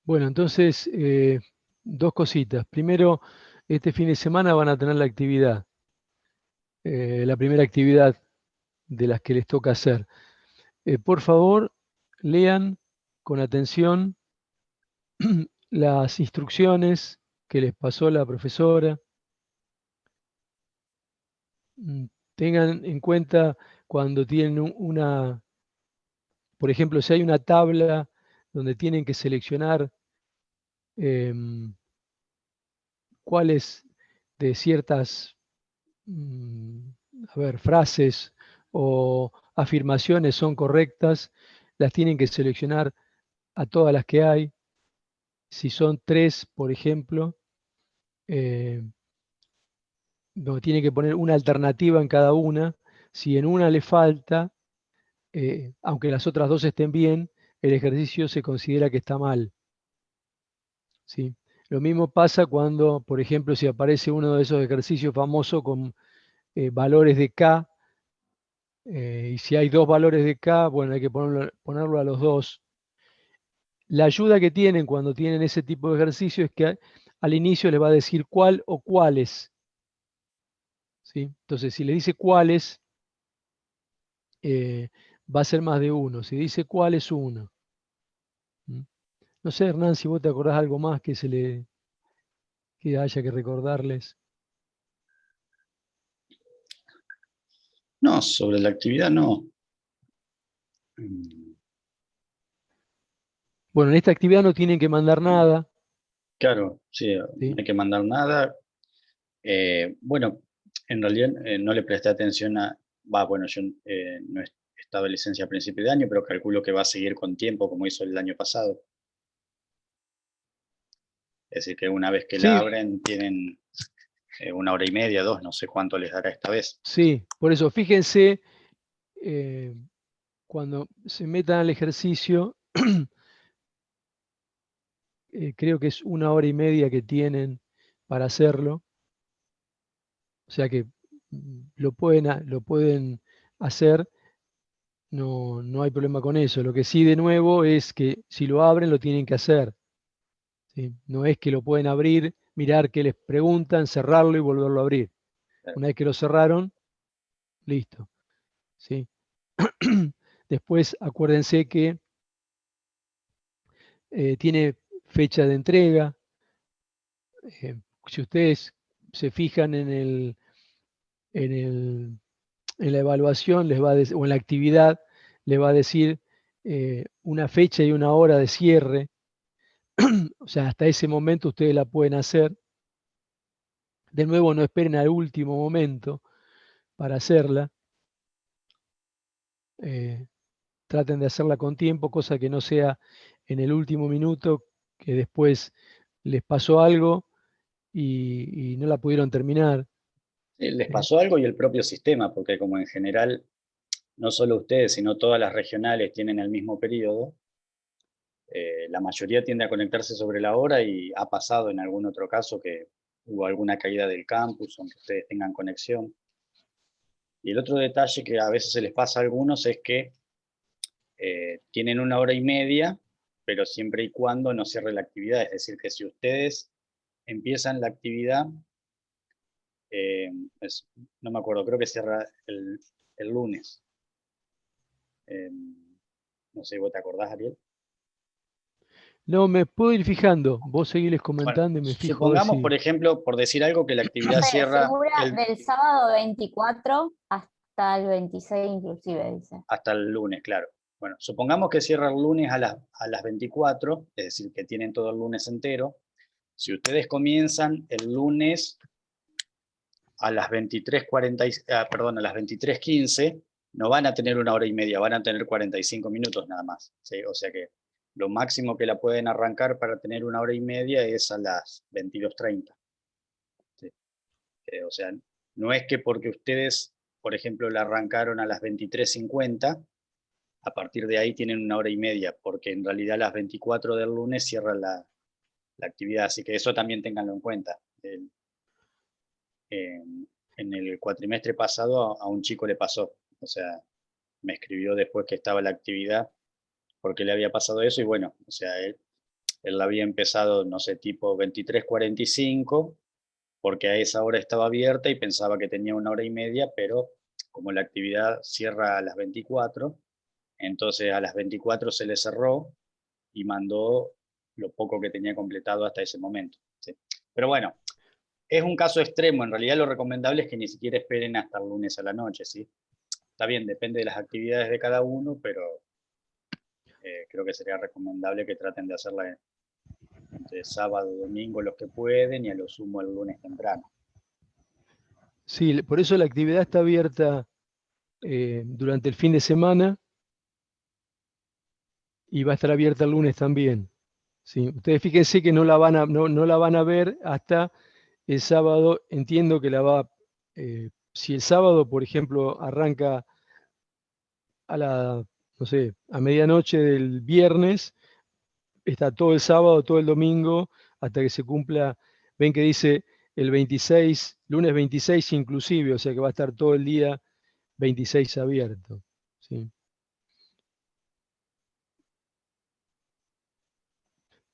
Bueno, entonces, dos cositas. Primero, este fin de semana van a tener la primera actividad de las que les toca hacer. Por favor, lean con atención las instrucciones que les pasó la profesora. Mm, Tengan en cuenta cuando tienen por ejemplo, si hay una tabla donde tienen que seleccionar em, cuáles de ciertas mm, frases o afirmaciones son correctas, las tienen que seleccionar a todas las que hay. Si son tres, por ejemplo, eh, no, tiene que poner una alternativa en cada una. Si en una le falta, aunque las otras dos estén bien, el ejercicio se considera que está mal. ¿Sí? Lo mismo pasa cuando, por ejemplo, si aparece uno de esos ejercicios famosos con valores de K, y si hay dos valores de K, bueno, hay que ponerlo a los dos. La ayuda que tienen cuando tienen ese tipo de ejercicio es que al inicio les va a decir cuál o cuáles. ¿Sí? Entonces, si le dice cuáles, va a ser más de uno. Si dice cuál es uno. ¿Mm? No sé, Hernán, si vos te acordás algo más que haya que recordarles. No, sobre la actividad no. Mm, Bueno, en esta actividad no tienen que mandar nada. Claro, sí, no ¿Sí? hay que mandar nada. Bueno, en realidad no le presté atención bueno, yo no he estado de licencia a principio de año, pero calculo que va a seguir con tiempo como hizo el año pasado. Es decir, que una vez que la Sí, abren tienen 1 hora y media, 2, no sé cuánto les dará esta vez. sí. Por eso, fíjense, eh, cuando se metan al ejercicio, creo que es 1 hora y media que tienen para hacerlo. O sea que lo pueden hacer, no hay problema con eso. Lo que sí de nuevo es que si lo abren lo tienen que hacer. ¿Sí? No es que lo pueden abrir, mirar qué les preguntan, cerrarlo y volverlo a abrir. Una vez que lo cerraron, listo. ¿Sí? Después acuérdense que tiene fecha de entrega. Si ustedes se fijan en el en la evaluación o en la actividad les va a decir una fecha y una hora de cierre. O sea, hasta ese momento ustedes la pueden hacer. De nuevo, no esperen al último momento para hacerla. Eh, Traten de hacerla con tiempo, cosa que no sea en el último minuto, que después les pasó algo y no la pudieron terminar. Les ¿Sí? pasó algo y el propio sistema, porque como en general no solo ustedes, sino todas las regionales tienen el mismo periodo, la mayoría tiende a conectarse sobre la hora y ha pasado en algún otro caso que hubo alguna caída del campus, aunque ustedes tengan conexión. Y el otro detalle que a veces se les pasa a algunos es que tienen 1 hora y media, pero siempre y cuando no cierre la actividad. Es decir, que si ustedes empiezan la actividad, eh, no me acuerdo, creo que cierra el lunes. Eh, no sé, ¿vos te acordás, Ariel? No, me puedo ir fijando. Vos seguiles Bueno, comentando y me fijo a ver supongamos, por si. ejemplo, por decir algo, que la actividad Se cierra figura del sábado 24 hasta el 26 inclusive, dice. hasta el lunes, claro. Bueno, supongamos que cierra el lunes a las 24, es decir, que tienen todo el lunes entero. Si ustedes comienzan el lunes a las 23:40, perdón, a las 23:15, no van a tener 1 hora y media, van a tener 45 minutos nada más. ¿Sí? O sea que lo máximo que la pueden arrancar para tener 1 hora y media es a las 22:30. ¿Sí? O sea, no es que porque ustedes, por ejemplo, la arrancaron a las 23:50, a partir de ahí tienen 1 hora y media, porque en realidad a las 24 del lunes cierra la actividad. Así que eso también ténganlo en cuenta. En el cuatrimestre pasado a un chico le pasó. O sea, me escribió después que estaba la actividad porque le había pasado eso y bueno, o sea, Él la había empezado, no sé, tipo 23:45, porque a esa hora estaba abierta y pensaba que tenía 1 hora y media, pero como la actividad cierra a las 24, entonces a las 24 se le cerró y mandó lo poco que tenía completado hasta ese momento, ¿sí? Pero bueno, es un caso extremo. En realidad lo recomendable es que ni siquiera esperen hasta el lunes a la noche, ¿sí? Está bien, depende de las actividades de cada uno, pero creo que sería recomendable que traten de hacerla entre sábado y domingo los que pueden, y a lo sumo el lunes temprano. Sí, por eso la actividad está abierta durante el fin de semana y va a estar abierta el lunes también. ¿Sí? Ustedes fíjense que no la van a ver hasta el sábado. Entiendo que si el sábado, por ejemplo, arranca no sé, a medianoche del viernes, está todo el sábado, todo el domingo, hasta que se cumpla. Ven que dice el 26, lunes 26 inclusive, o sea que va a estar todo el día 26 abierto. ¿Sí?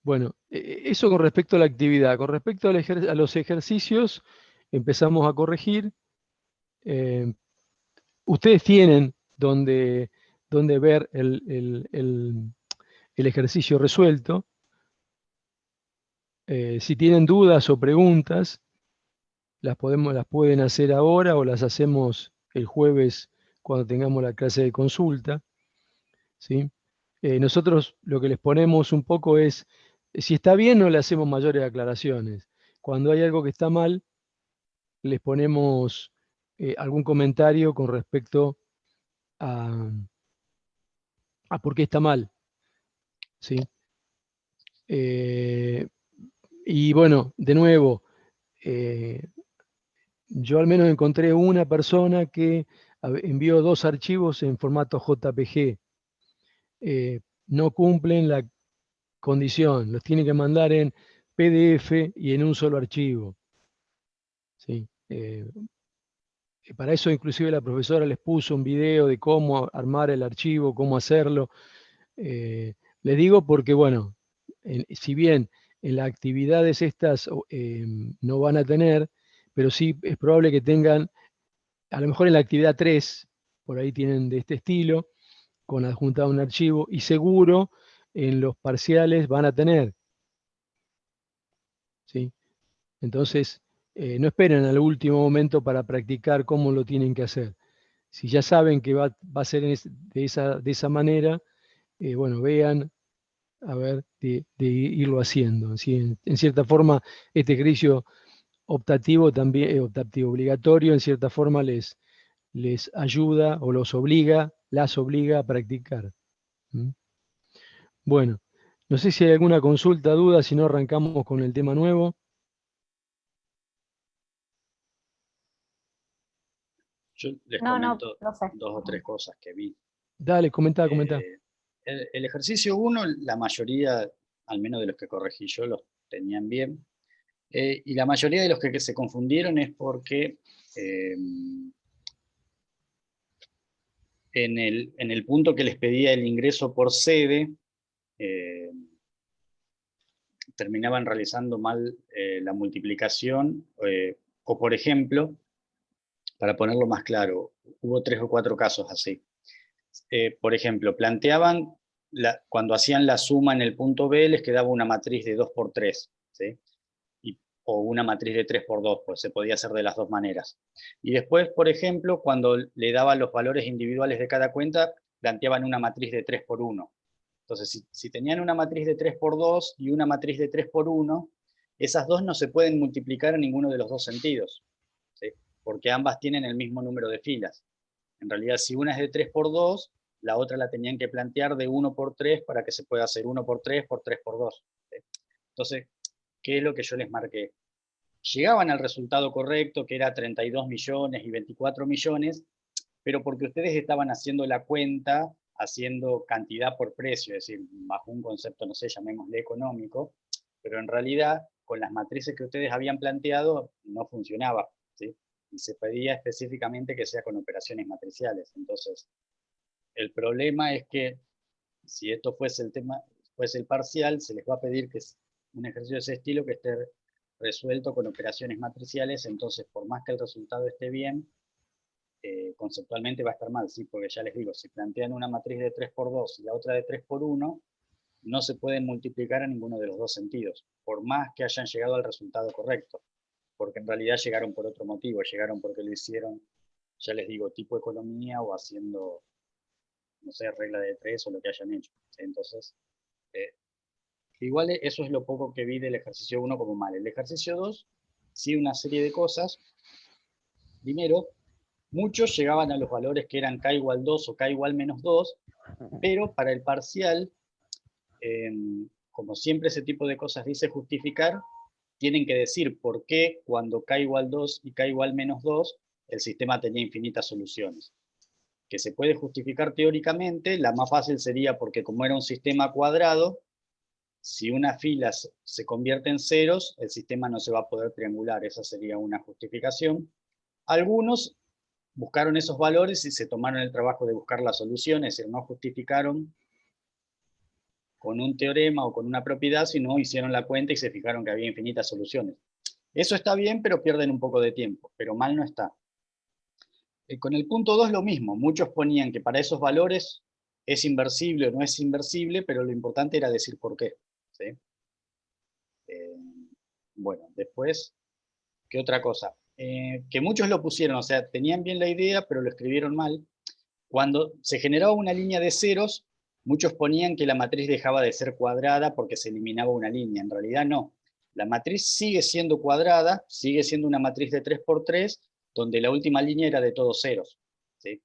Bueno, eso con respecto a la actividad. Con respecto a los ejercicios, empezamos a corregir. Eh, Ustedes tienen donde ver el ejercicio resuelto. Si tienen dudas o preguntas, las pueden hacer ahora o las hacemos el jueves cuando tengamos la clase de consulta, ¿sí? Nosotros lo que les ponemos un poco es, si está bien, no le hacemos mayores aclaraciones. Cuando hay algo que está mal, les ponemos algún comentario con respecto a, a por qué está mal, ¿sí? Eh, y bueno, de nuevo, eh, yo al menos encontré una persona que envió 2 archivos en formato JPG. No cumplen la condición, los tiene que mandar en PDF y en un solo archivo, ¿sí? Para eso inclusive la profesora les puso un video de cómo armar el archivo, cómo hacerlo. Les digo porque, bueno, si bien en las actividades estas no van a tener, pero sí es probable que tengan, a lo mejor en la actividad 3, por ahí tienen de este estilo, con adjuntado un archivo, y seguro en los parciales van a tener, ¿sí? Entonces, no esperen al último momento para practicar cómo lo tienen que hacer. Si ya saben que va a ser de esa manera, bueno, vean a ver de irlo haciendo. ¿Sí? En cierta forma, este ejercicio optativo también, optativo obligatorio, en cierta forma les ayuda o las obliga a practicar. ¿Mm? Bueno, no sé si hay alguna consulta, duda, si no arrancamos con el tema nuevo. Yo les No, no, comento no sé. 2 o 3 cosas que vi. Dale, comentá. El ejercicio 1, la mayoría, al menos de los que corregí yo, los tenían bien. Y la mayoría de los que se confundieron es porque en el punto que les pedía el ingreso por sede, terminaban realizando mal la multiplicación, o por ejemplo, para ponerlo más claro, hubo 3 o 4 casos así. Por ejemplo, planteaban, cuando hacían la suma en el punto B, les quedaba una matriz de 2 por 3, ¿sí? O una matriz de 3 por 2, pues se podía hacer de las dos maneras. Y después, por ejemplo, cuando le daban los valores individuales de cada cuenta, planteaban una matriz de 3 por 1. Entonces, si tenían una matriz de 3 por 2 y una matriz de 3 por 1, esas dos no se pueden multiplicar en ninguno de los dos sentidos, ¿sí? Porque ambas tienen el mismo número de filas. En realidad, si una es de 3 por 2, la otra la tenían que plantear de 1 por 3 para que se pueda hacer 1 por 3 por 3 por 2. ¿Sí? Entonces, ¿qué es lo que yo les marqué? Llegaban al resultado correcto, que era 32 millones y 24 millones, pero porque ustedes estaban haciendo la cuenta, haciendo cantidad por precio, es decir, bajo un concepto, no sé, llamémosle económico, pero en realidad con las matrices que ustedes habían planteado no funcionaba, ¿sí? Y se pedía específicamente que sea con operaciones matriciales. Entonces, el problema es que si esto fuese después el parcial se les va a pedir que es un ejercicio de ese estilo que esté resuelto con operaciones matriciales, entonces por más que el resultado esté bien, conceptualmente va a estar mal, ¿sí? Porque ya les digo, si plantean una matriz de 3 por 2 y la otra de 3 por 1, no se pueden multiplicar en ninguno de los dos sentidos, por más que hayan llegado al resultado correcto, porque en realidad llegaron por otro motivo, llegaron porque lo hicieron, ya les digo, tipo economía o haciendo, no sé, regla de 3 o lo que hayan hecho. ¿Sí? Entonces, igual eso es lo poco que vi del ejercicio 1 como mal. El ejercicio 2, sí, una serie de cosas. Primero, muchos llegaban a los valores que eran k igual 2 o k igual menos 2, pero para el parcial, como siempre ese tipo de cosas dice justificar, tienen que decir por qué cuando k igual 2 y k igual menos 2, el sistema tenía infinitas soluciones. Que se puede justificar teóricamente, la más fácil sería porque como era un sistema cuadrado, si una fila se convierte en ceros, el sistema no se va a poder triangular, esa sería una justificación. Algunos buscaron esos valores y se tomaron el trabajo de buscar las soluciones, es decir, no justificaron con un teorema o con una propiedad, sino hicieron la cuenta y se fijaron que había infinitas soluciones. Eso está bien, pero pierden un poco de tiempo, pero mal no está. Con el punto 2 lo mismo, muchos ponían que para esos valores es inversible o no es inversible, pero lo importante era decir por qué. ¿Sí? Bueno, después, ¿qué otra cosa? Que muchos lo pusieron, o sea, tenían bien la idea, pero lo escribieron mal. Cuando se generaba una línea de ceros, muchos ponían que la matriz dejaba de ser cuadrada porque se eliminaba una línea. En realidad no. La matriz sigue siendo cuadrada, sigue siendo una matriz de 3 por 3, donde la última línea era de todos ceros. ¿Sí?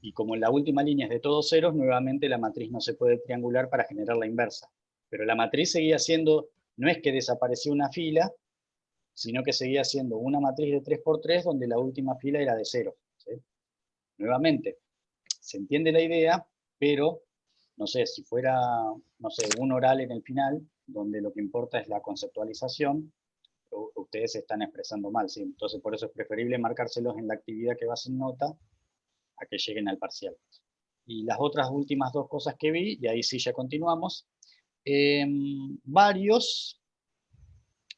Y como la última línea es de todos ceros, nuevamente la matriz no se puede triangular para generar la inversa. Pero la matriz seguía siendo, no es que desapareció una fila, sino que seguía siendo una matriz de 3 por 3 donde la última fila era de 0. ¿Sí? Nuevamente, se entiende la idea, pero, no sé, si fuera, no sé, un oral en el final, donde lo que importa es la conceptualización, ustedes se están expresando mal, ¿sí? Entonces por eso es preferible marcárselos en la actividad que va sin nota a que lleguen al parcial. Y las otras últimas dos cosas que vi, y ahí sí ya continuamos, varios,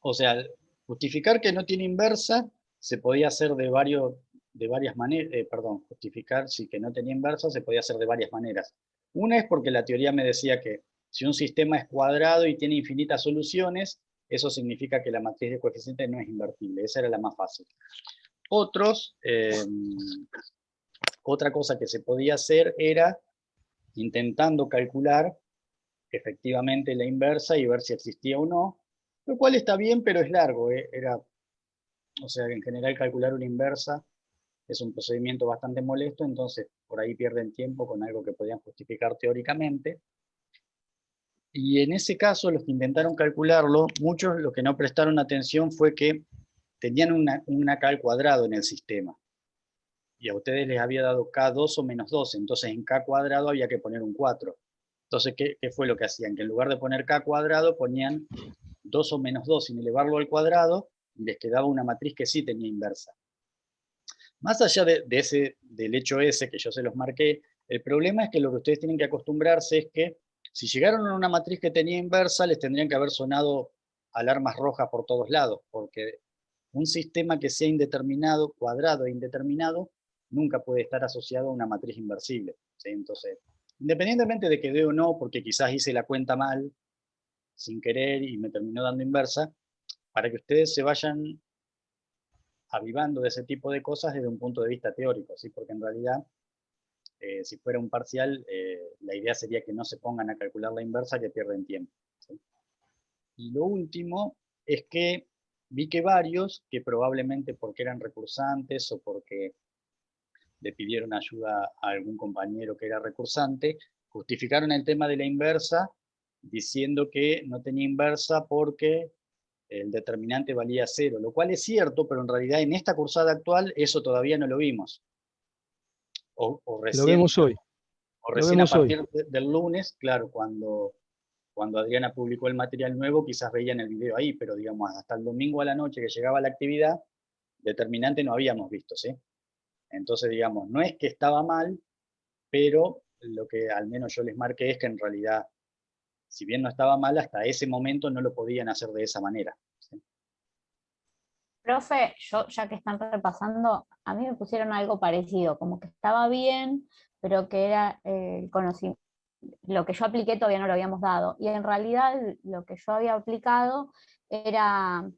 o sea, justificar que no tiene inversa se podía hacer de varias maneras, perdón, justificar sí que no tenía inversa se podía hacer de varias maneras. Una es porque la teoría me decía que si un sistema es cuadrado y tiene infinitas soluciones, eso significa que la matriz de coeficientes no es invertible. Esa era la más fácil. Otra cosa que se podía hacer era intentando calcular efectivamente la inversa y ver si existía o no, lo cual está bien, pero es largo. O sea, en general calcular una inversa es un procedimiento bastante molesto, entonces por ahí pierden tiempo con algo que podían justificar teóricamente. Y en ese caso, los que intentaron calcularlo, muchos lo que no prestaron atención fue que tenían una k al cuadrado en el sistema. Y a ustedes les había dado k2 o menos 2, entonces en k cuadrado había que poner un 4. Entonces, ¿qué fue lo que hacían? Que en lugar de poner k cuadrado, ponían 2 o menos 2 sin elevarlo al cuadrado, y les quedaba una matriz que sí tenía inversa. Más allá del hecho ese que yo se los marqué, el problema es que lo que ustedes tienen que acostumbrarse es que si llegaron a una matriz que tenía inversa, les tendrían que haber sonado alarmas rojas por todos lados, porque un sistema que sea indeterminado, cuadrado e indeterminado, nunca puede estar asociado a una matriz inversible. ¿Sí? Entonces, independientemente de que dé o no, porque quizás hice la cuenta mal, sin querer, y me terminó dando inversa, para que ustedes se vayan avivando de ese tipo de cosas desde un punto de vista teórico, ¿sí? Porque en realidad, si fuera un parcial, la idea sería que no se pongan a calcular la inversa, que pierden tiempo. ¿Sí? Y lo último es que vi que varios, que probablemente porque eran recursantes o porque le pidieron ayuda a algún compañero que era recursante, justificaron el tema de la inversa diciendo que no tenía inversa porque el determinante valía 0, lo cual es cierto, pero en realidad en esta cursada actual eso todavía no lo vimos. O Lo recién, vemos hoy. o Lo recién a vemos hoy. partir del lunes, claro, cuando Adriana publicó el material nuevo, quizás veían el video ahí, pero digamos, hasta el domingo a la noche que llegaba la actividad, determinante no habíamos visto, ¿sí? Entonces, digamos, no es que estaba mal, pero lo que al menos yo les marqué es que en realidad si bien no estaba mal, hasta ese momento no lo podían hacer de esa manera. ¿Sí? Profe, yo ya que están repasando, a mí me pusieron algo parecido, como que estaba bien, pero que era el conocimiento. Lo que yo apliqué todavía no lo habíamos dado. Y en realidad lo que yo había aplicado era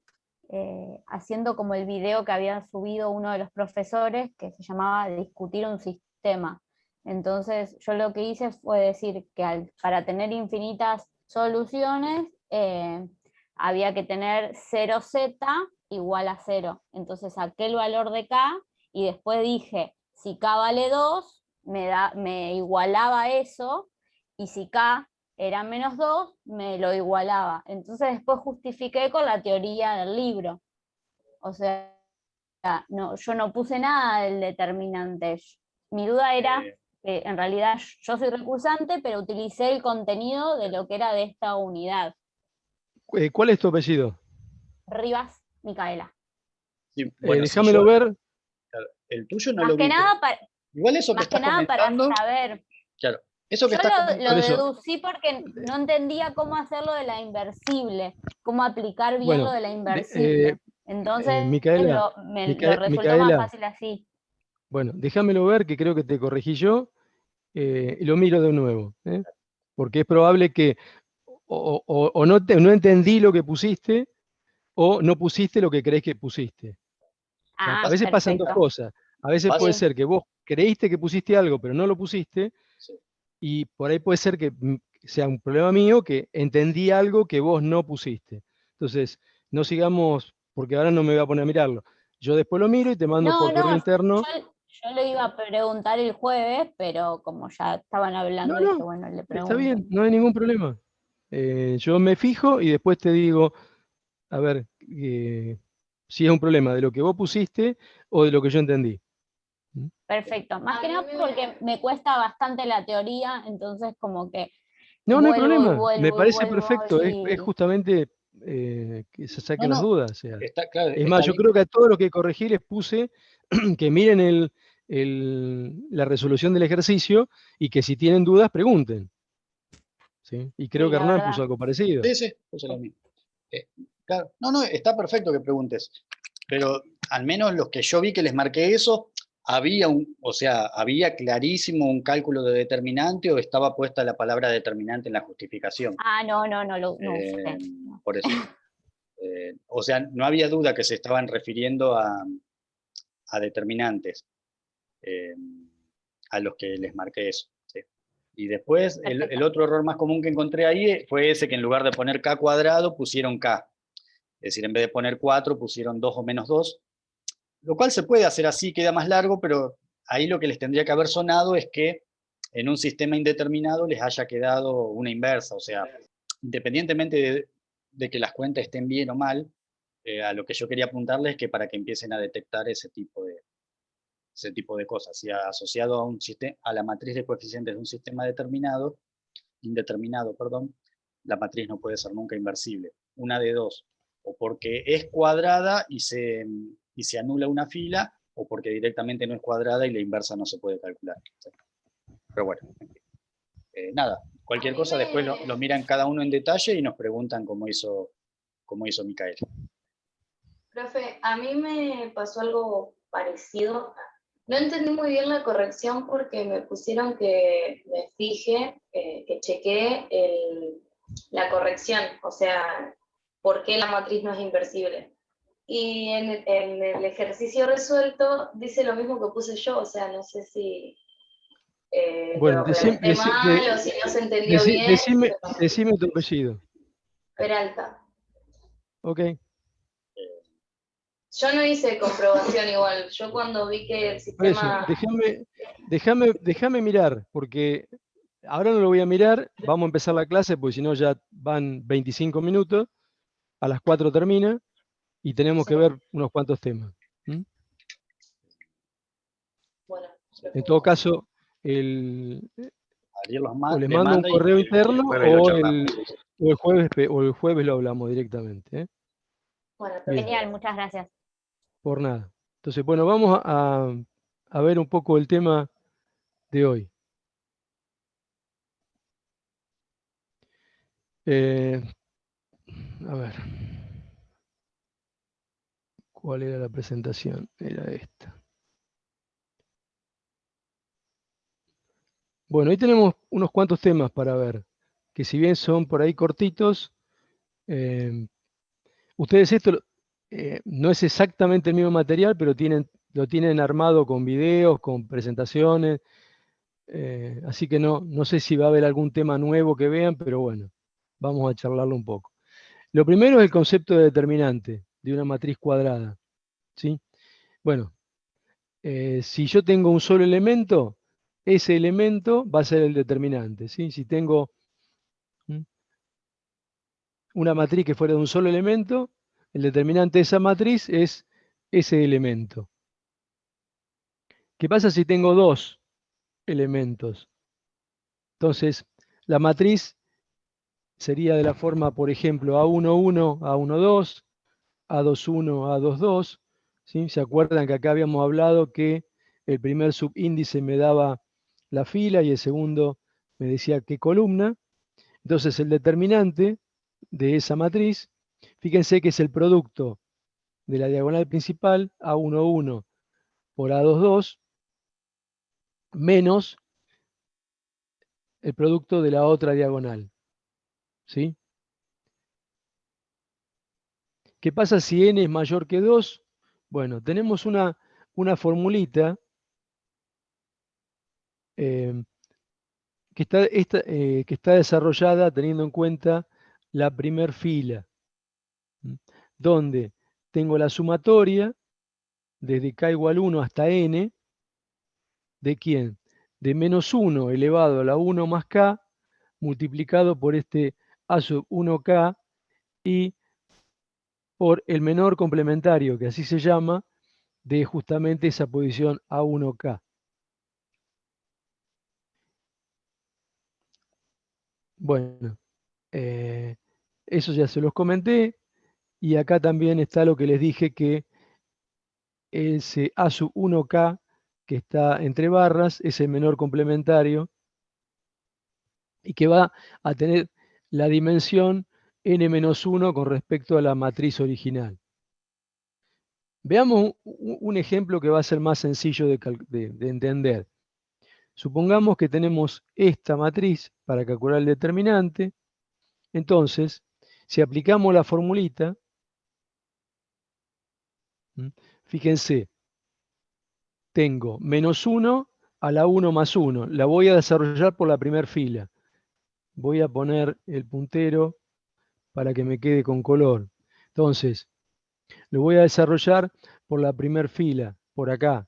haciendo como el video que había subido uno de los profesores, que se llamaba Discutir un sistema. Entonces yo lo que hice fue decir que para tener infinitas soluciones había que tener 0z igual a 0. Entonces saqué el valor de k y después dije, si k vale 2, me igualaba eso, y si k era menos 2, me lo igualaba. Entonces después justifiqué con la teoría del libro. O sea, no, yo no puse nada del determinante. Mi duda era que en realidad yo soy recursante, pero utilicé el contenido de lo que era de esta unidad. ¿Cuál es tu apellido? Rivas, Micaela. Sí, bueno, Déjamelo ver. Claro, el tuyo no Más lo que vi. nada Igual eso que más que estás nada para comentando, saber. claro, eso que Yo estás lo comentando, deducí porque no entendía cómo hacerlo de la inversible, cómo aplicar bien lo Bueno, de la inversible. Entonces Micaela, lo resultó más Micaela, fácil así. bueno, déjamelo ver, que creo que te corregí yo, y lo miro de nuevo, ¿eh? Porque es probable que o no entendí lo que pusiste, o no pusiste lo que crees que pusiste. O sea, a Ah, veces pasan dos perfecto. cosas. A veces puede pasa, Sí. ser que vos creíste que pusiste algo, pero no lo pusiste, sí. y por ahí puede ser que sea un problema mío que entendí algo que vos no pusiste. Entonces, no sigamos, porque ahora no me voy a poner a mirarlo. Yo después lo miro y te mando No, por correo no, interno. yo lo iba a preguntar el jueves, pero como ya estaban No, hablando, dije, no, bueno, le está pregunto. bien, no hay ningún problema. Yo me fijo y después te digo, a ver, si es un problema de lo que vos pusiste o de lo que yo entendí. ¿Mm? Perfecto. Más que nada porque me cuesta bastante la teoría, entonces como que No, no hay vuelvo y problema. Me vuelvo y parece vuelvo perfecto. Es y justamente que se No, saquen las no, dudas. O sea. está claro, Es más, está yo bien. creo que a todos los que corregí les puse que miren la resolución del ejercicio y que si tienen dudas pregunten. ¿Sí? Y creo sí, que la Hernán puso verdad. algo parecido. Sí, sí, eso es lo mismo. Claro, no, no, está perfecto que preguntes, pero al menos los que yo vi que les marqué eso, había clarísimo un cálculo de determinante o estaba puesta la palabra determinante en la justificación. Ah, no usé. No. Por eso. O sea, no había duda que se estaban refiriendo a determinantes, eh, a los que les marqué eso. ¿Sí? Y después, el Perfecto. otro error más común que encontré ahí fue ese que en lugar de poner k cuadrado pusieron k. Es decir, en vez de poner 4 pusieron 2 o menos 2, lo cual se puede hacer así, queda más largo, pero ahí lo que les tendría que haber sonado es que en un sistema indeterminado les haya quedado una inversa, o sea, independientemente de que las cuentas estén bien o mal, a lo que yo quería apuntarles es que para que empiecen a detectar ese tipo de cosas, si asociado a la matriz de coeficientes de un sistema indeterminado, perdón, la matriz no puede ser nunca inversible. Una de dos, o porque es cuadrada y se anula una fila, o porque directamente no es cuadrada y la inversa no se puede calcular. Pero bueno, nada, cualquier cosa después lo miran cada uno en detalle y nos preguntan cómo hizo Micaela. Profe, a mí me pasó algo parecido. No entendí muy bien la corrección porque me pusieron que me fije, que chequee la corrección, o sea, por qué la matriz no es inversible. Y en el ejercicio resuelto dice lo mismo que puse yo, o sea, no sé si Bueno, lo redacté mal o si no se entendió bien. decime tu apellido. Peralta. Ok. Yo no hice comprobación igual. Yo cuando vi que el Por eso, sistema... déjame mirar, porque ahora no lo voy a mirar, vamos a empezar la clase, porque si no ya van 25 minutos, a las 4 termina, y tenemos Sí, que ver unos cuantos temas. ¿Mm? bueno, En todo pregunto. caso, Ariel o les le mando un manda y correo el interno jueves lo charlamos. o el jueves lo hablamos directamente. ¿Eh? Bueno, Bien, Genial, muchas gracias. por nada. Entonces, bueno, vamos a ver un poco el tema de hoy. A ver. ¿Cuál era la presentación? Era esta. Bueno, ahí tenemos unos cuantos temas para ver, que si bien son por ahí cortitos, ustedes no es exactamente el mismo material, pero lo tienen armado con videos, con presentaciones, así que no sé si va a haber algún tema nuevo que vean, pero bueno, vamos a charlarlo un poco. Lo primero es el concepto de determinante de una matriz cuadrada, ¿sí? Bueno, si yo tengo un solo elemento, ese elemento va a ser el determinante, ¿sí? Si tengo una matriz que fuera de un solo elemento, el determinante de esa matriz es ese elemento. ¿Qué pasa si tengo dos elementos? Entonces, la matriz sería de la forma, por ejemplo, A11, A12, A21, A22. ¿Sí? ¿Se acuerdan que acá habíamos hablado que el primer subíndice me daba la fila y el segundo me decía qué columna? Entonces, el determinante de esa matriz, fíjense que es el producto de la diagonal principal, A11 por A22, menos el producto de la otra diagonal. ¿Sí? ¿Qué pasa si n es mayor que 2? Bueno, tenemos una formulita que está desarrollada teniendo en cuenta la primer fila, donde tengo la sumatoria desde k igual 1 hasta n, ¿de quién? De menos 1 elevado a la 1 más k, multiplicado por este a sub 1k y por el menor complementario, que así se llama, de justamente esa posición A1K. Bueno, eso ya se los comenté, y acá también está lo que les dije, que ese A sub 1K que está entre barras es el menor complementario y que va a tener la dimensión n-1 con respecto a la matriz original. Veamos un ejemplo que va a ser más sencillo de entender. Supongamos que tenemos esta matriz para calcular el determinante. Entonces, si aplicamos la formulita, fíjense, tengo menos 1 a la 1 más 1. La voy a desarrollar por la primera fila. Voy a poner el puntero para que me quede con color. Entonces, lo voy a desarrollar por la primera fila, por acá.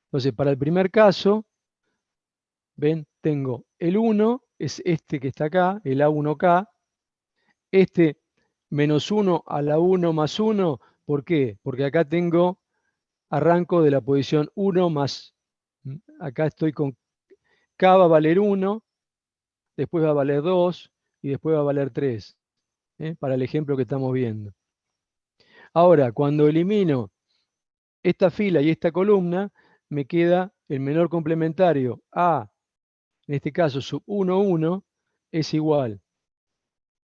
Entonces, para el primer caso, ven, tengo el 1, es este que está acá, el A1K. Este menos 1 a la 1 más 1, ¿por qué? Porque acá tengo, arranco de la posición 1 más, acá estoy con K va a valer 1, después va a valer 2 y después va a valer 3, para el ejemplo que estamos viendo. Ahora, cuando elimino esta fila y esta columna, me queda el menor complementario A, en este caso sub 1, 1, es igual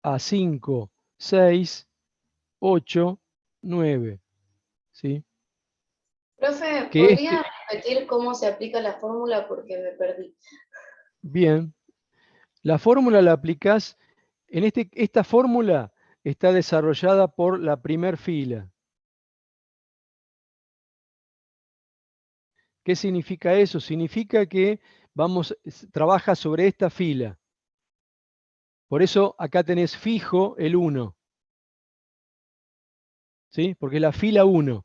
a 5, 6, 8, 9. ¿Sí? Profe, Que ¿podría repetir cómo se aplica la fórmula? Porque me perdí. bien, la fórmula la aplicás, esta fórmula está desarrollada por la primer fila. ¿Qué significa eso? Significa que trabaja sobre esta fila. Por eso acá tenés fijo el 1. ¿Sí? Porque es la fila 1.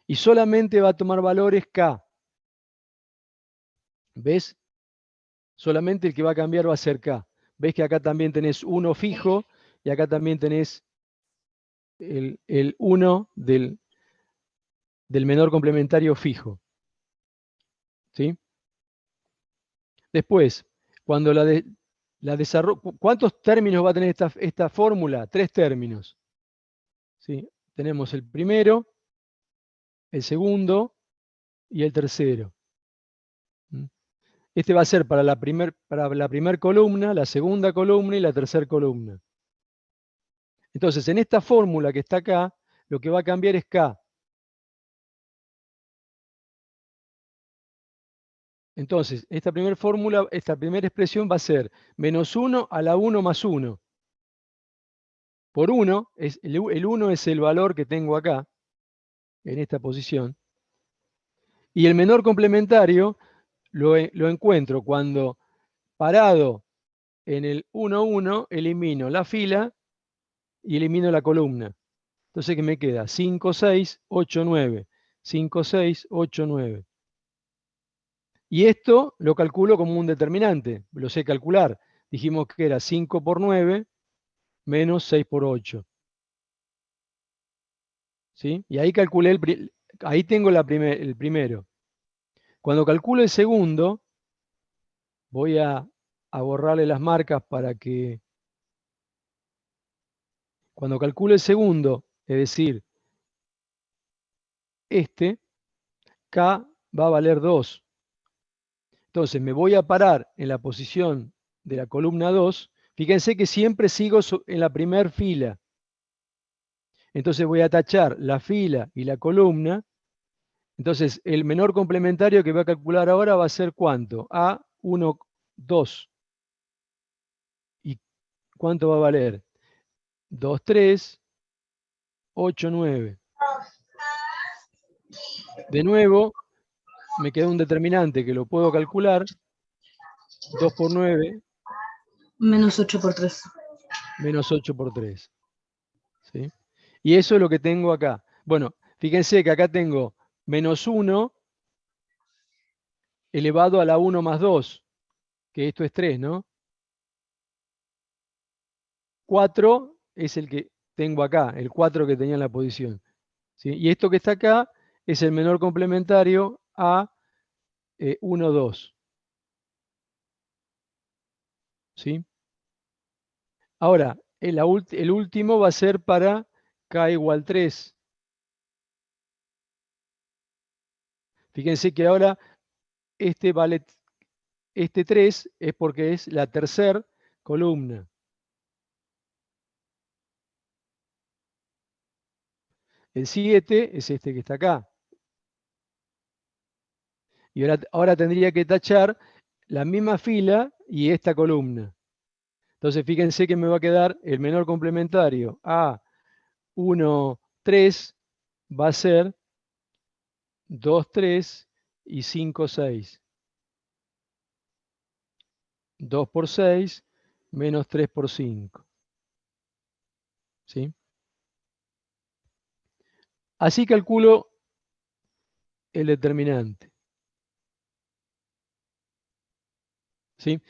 Y solamente va a tomar valores K. ¿Ves? Solamente el que va a cambiar va a ser K. ¿Ves que acá también tenés 1 fijo y acá también tenés el 1 del menor complementario fijo? ¿Sí? Después, cuando ¿cuántos términos va a tener esta fórmula? 3 términos. ¿Sí? Tenemos el primero, el segundo y el tercero. Este va a ser para la primer columna, la segunda columna y la tercera columna. Entonces, en esta fórmula que está acá, lo que va a cambiar es K. Entonces, esta primera fórmula, esta primera expresión va a ser menos 1 a la 1 más 1. Por 1, el 1 es el valor que tengo acá, en esta posición. Y el menor complementario lo encuentro cuando, parado en el 1, 1, elimino la fila y elimino la columna. Entonces, ¿qué me queda? 5, 6, 8, 9. 5, 6, 8, 9. Y esto lo calculo como un determinante, lo sé calcular. Dijimos que era 5 por 9 menos 6 por 8. ¿Sí? Y ahí calculé, ahí tengo el primero. Cuando calculo el segundo, voy a borrarle las marcas para que... Cuando calculo el segundo, es decir, este, K va a valer 2. Entonces me voy a parar en la posición de la columna 2. Fíjense que siempre sigo en la primera fila. Entonces voy a tachar la fila y la columna. Entonces el menor complementario que voy a calcular ahora va a ser ¿cuánto? A1, 2. ¿Y cuánto va a valer? 2, 3, 8, 9. De nuevo, me queda un determinante que lo puedo calcular. 2 por 9. Menos 8 por 3. Menos 8 por 3. ¿Sí? Y eso es lo que tengo acá. Bueno, fíjense que acá tengo menos 1 elevado a la 1 más 2, que esto es 3, ¿no? 4 es el que tengo acá, el 4 que tenía en la posición. ¿Sí? Y esto que está acá es el menor complementario a 1, 2. ¿Sí? Ahora, el último va a ser para K igual 3. Fíjense que ahora este 3 es porque es la tercera columna. El 7 es este que está acá. Y ahora tendría que tachar la misma fila y esta columna. Entonces fíjense que me va a quedar el menor complementario a 1, 3 va a ser 2, 3 y 5, 6. 2 por 6 menos 3 por 5. ¿Sí? Así calculo el determinante. ¿Sí?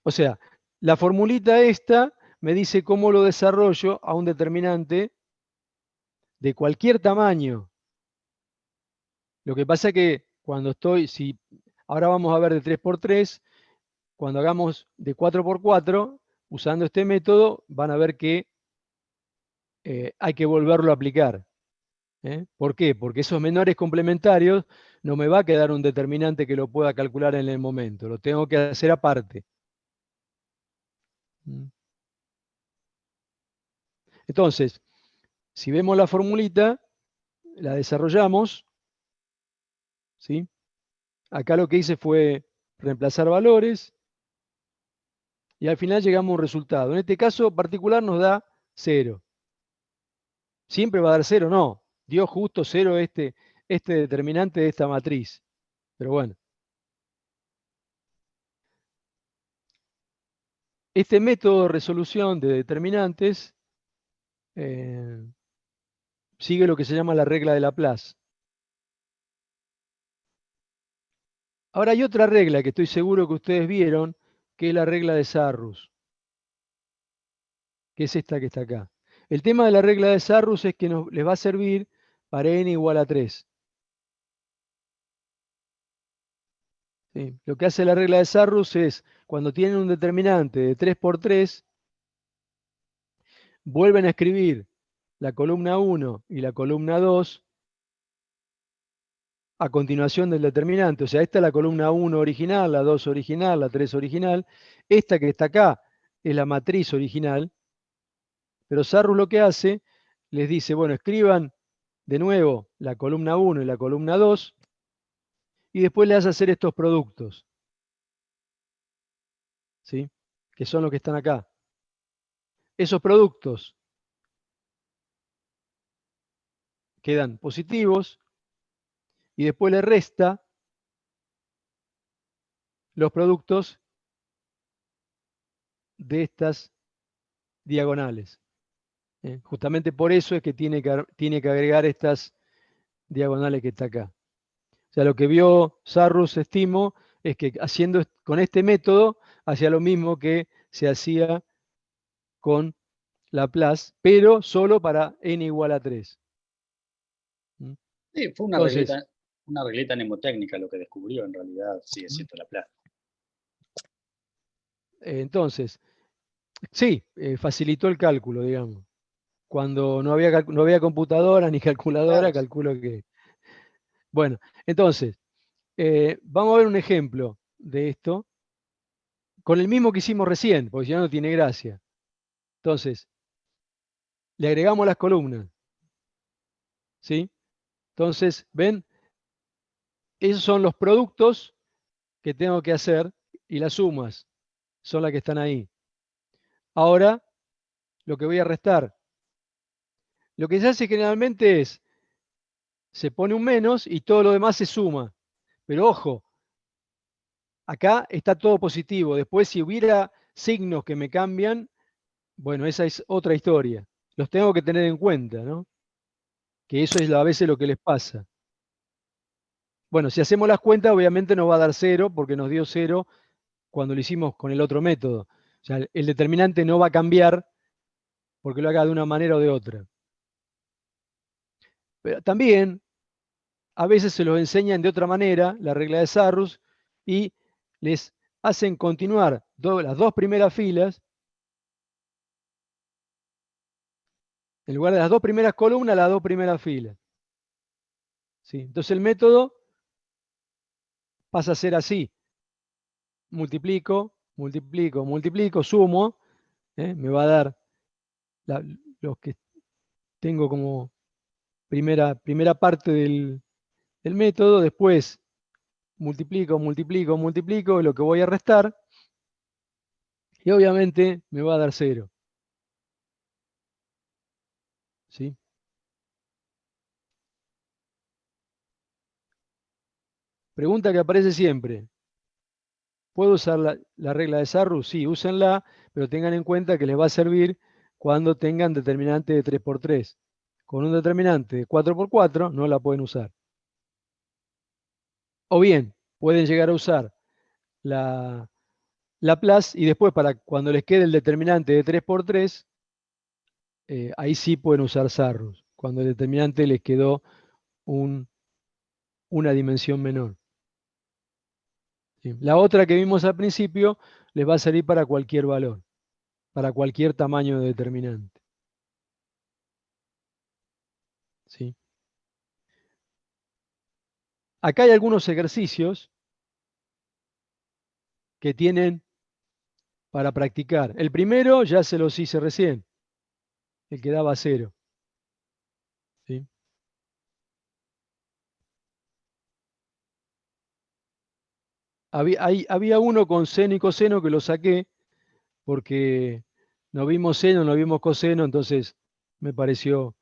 O sea, la formulita esta me dice cómo lo desarrollo a un determinante de cualquier tamaño. Lo que pasa es que cuando ahora vamos a ver de 3 por 3, cuando hagamos de 4 por 4, usando este método, van a ver que hay que volverlo a aplicar. ¿Por qué? Porque esos menores complementarios no me va a quedar un determinante que lo pueda calcular en el momento, lo tengo que hacer aparte. Entonces, si vemos la formulita, la desarrollamos, ¿sí? Acá lo que hice fue reemplazar valores y al final llegamos a un resultado. En este caso particular nos da 0. ¿Siempre va a dar 0? No. Dio justo 0 este determinante de esta matriz. Pero bueno. Este método de resolución de determinantes sigue lo que se llama la regla de Laplace. Ahora hay otra regla que estoy seguro que ustedes vieron, que es la regla de Sarrus, que es esta que está acá. El tema de la regla de Sarrus es que les va a servir para n igual a 3. ¿Sí? Lo que hace la regla de Sarrus es, cuando tienen un determinante de 3 por 3, vuelven a escribir la columna 1 y la columna 2 a continuación del determinante. O sea, esta es la columna 1 original, la 2 original, la 3 original. Esta que está acá es la matriz original. Pero Sarrus lo que hace, les dice, bueno, escriban de nuevo la columna 1 y la columna 2, y después le hace hacer estos productos, ¿sí? Que son los que están acá. Esos productos quedan positivos, y después le resta los productos de estas diagonales. Justamente por eso es que tiene que agregar estas diagonales que está acá. O sea, lo que vio Sarrus, estimo, es que haciendo con este método, hacía lo mismo que se hacía con Laplace, pero solo para n igual a 3. Sí, fue Entonces, una regleta mnemotécnica lo que descubrió, en realidad sigue siendo Laplace. entonces, sí, facilitó el cálculo, digamos. Cuando no había computadora ni calculadora, Claro. calculo que... Bueno, entonces, vamos a ver un ejemplo de esto, con el mismo que hicimos recién, porque si no, no tiene gracia. Entonces, le agregamos las columnas, ¿sí? Entonces, ¿ven? Esos son los productos que tengo que hacer y las sumas son las que están ahí. Ahora, lo que voy a restar. Lo que se hace generalmente es, se pone un menos y todo lo demás se suma. Pero ojo, acá está todo positivo. Después, si hubiera signos que me cambian, bueno, esa es otra historia. Los tengo que tener en cuenta, ¿no? Que eso es a veces lo que les pasa. Bueno, si hacemos las cuentas, obviamente nos va a dar 0 porque nos dio 0 cuando lo hicimos con el otro método. O sea, el determinante no va a cambiar porque lo haga de una manera o de otra. Pero también a veces se los enseñan de otra manera, la regla de Sarrus, y les hacen continuar las dos primeras filas, en lugar de las dos primeras columnas, las dos primeras filas. ¿Sí? Entonces el método pasa a ser así. Multiplico, multiplico, multiplico, sumo, me va a dar los que tengo como primera parte del método, después multiplico, multiplico, multiplico, lo que voy a restar, y obviamente me va a dar 0. ¿Sí? Pregunta que aparece siempre. ¿Puedo usar la regla de Sarrus? Sí, úsenla, pero tengan en cuenta que les va a servir cuando tengan determinante de 3×3. Con un determinante de 4×4 no la pueden usar. O bien, pueden llegar a usar la Laplace y después para cuando les quede el determinante de 3×3, ahí sí pueden usar Sarrus, cuando el determinante les quedó una dimensión menor. ¿Sí? La otra que vimos al principio les va a servir para cualquier valor, para cualquier tamaño de determinante. ¿Sí? Acá hay algunos ejercicios que tienen para practicar. El primero ya se los hice recién, el que daba 0. ¿Sí? Había uno con seno y coseno que lo saqué porque no vimos seno, no vimos coseno, entonces me pareció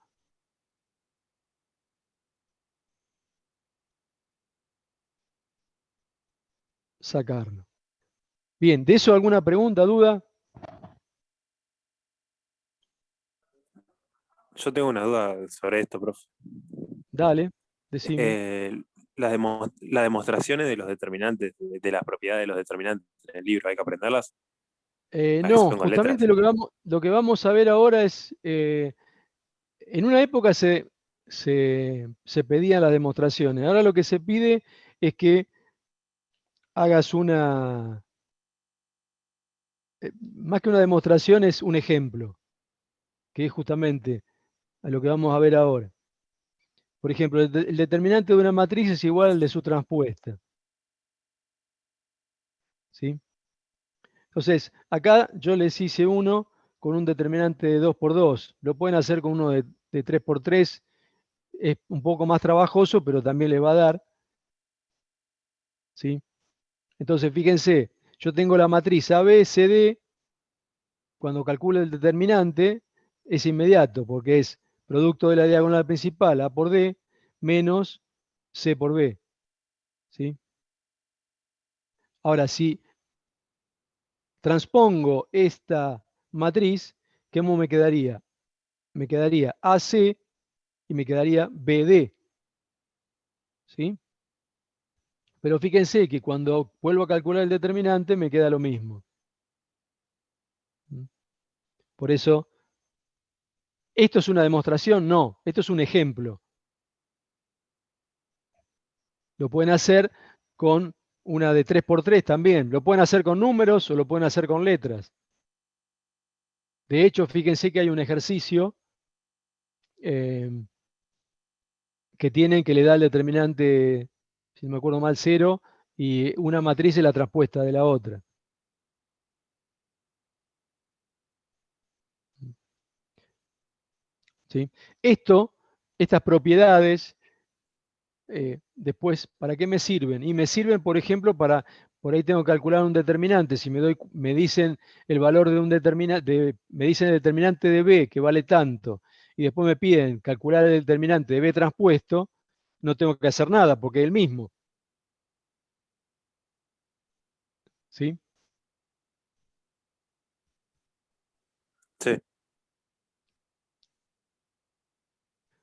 sacarlo. Bien, ¿de eso alguna pregunta, duda? Yo tengo una duda sobre esto, profe. Dale, decime. Las demostraciones de los determinantes, de las propiedades de los determinantes en el libro, ¿hay que aprenderlas? ¿Las que No, son con letras? justamente lo que vamos a ver ahora es, en una época se pedían las demostraciones, ahora lo que se pide es que hagas más que una demostración, es un ejemplo, que es justamente a lo que vamos a ver ahora. Por ejemplo, el determinante de una matriz es igual al de su transpuesta. ¿Sí? Entonces, acá yo les hice uno con un determinante de 2 por 2. Lo pueden hacer con uno de 3 por 3. Es un poco más trabajoso, pero también les va a dar. ¿Sí? Entonces, fíjense, yo tengo la matriz ABCD. Cuando calculo el determinante, es inmediato, porque es producto de la diagonal principal A por D menos C por B. ¿Sí? Ahora, si transpongo esta matriz, ¿cómo me quedaría? Me quedaría AC y me quedaría BD. ¿Sí? Pero fíjense que cuando vuelvo a calcular el determinante me queda lo mismo. Por eso, ¿esto es una demostración? No, esto es un ejemplo. Lo pueden hacer con una de 3 por 3 también. Lo pueden hacer con números o lo pueden hacer con letras. De hecho, fíjense que hay un ejercicio eh, que tienen que le da el determinante, si no me acuerdo mal, 0, y una matriz es la traspuesta de la otra. ¿Sí? Estas propiedades, después, ¿para qué me sirven? Y me sirven, por ejemplo, por ahí tengo que calcular un determinante. Si me dicen el valor de un determinante, me dicen el determinante de B que vale tanto, y después me piden calcular el determinante de B transpuesto, no tengo que hacer nada porque es el mismo. ¿Sí? Sí.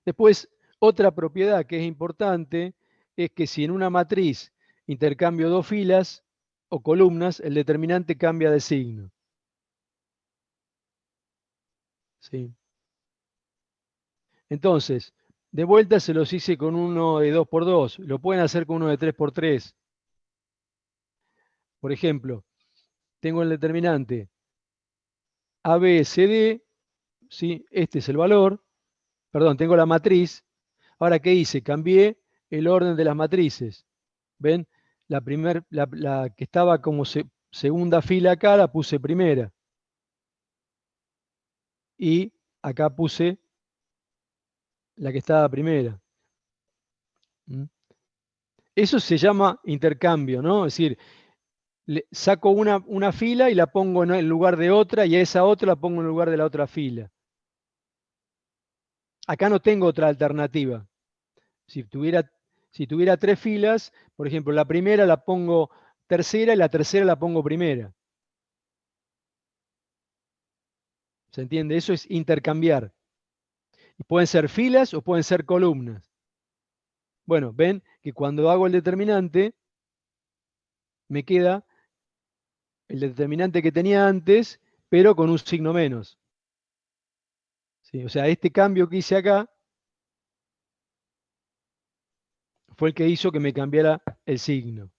Después, otra propiedad que es importante es que si en una matriz intercambio dos filas o columnas, el determinante cambia de signo. ¿Sí? Entonces, de vuelta se los hice con uno de 2 por 2. Lo pueden hacer con uno de 3 por 3. Por ejemplo, tengo el determinante ABCD, ¿sí? Este es el valor. Perdón, tengo la matriz. Ahora, ¿qué hice? Cambié el orden de las matrices. ¿Ven? La que estaba como segunda fila acá la puse primera. Y acá puse la que estaba primera. ¿Mm? Eso se llama intercambio, ¿no? Es decir, saco una fila y la pongo en lugar de otra y a esa otra la pongo en lugar de la otra fila. Acá no tengo otra alternativa. Si tuviera tres filas, por ejemplo, la primera la pongo tercera y la tercera la pongo primera. ¿Se entiende? Eso es intercambiar. Y pueden ser filas o pueden ser columnas. Bueno, ven que cuando hago el determinante, me queda el determinante que tenía antes, pero con un signo menos. ¿Sí? O sea, este cambio que hice acá fue el que hizo que me cambiara el signo.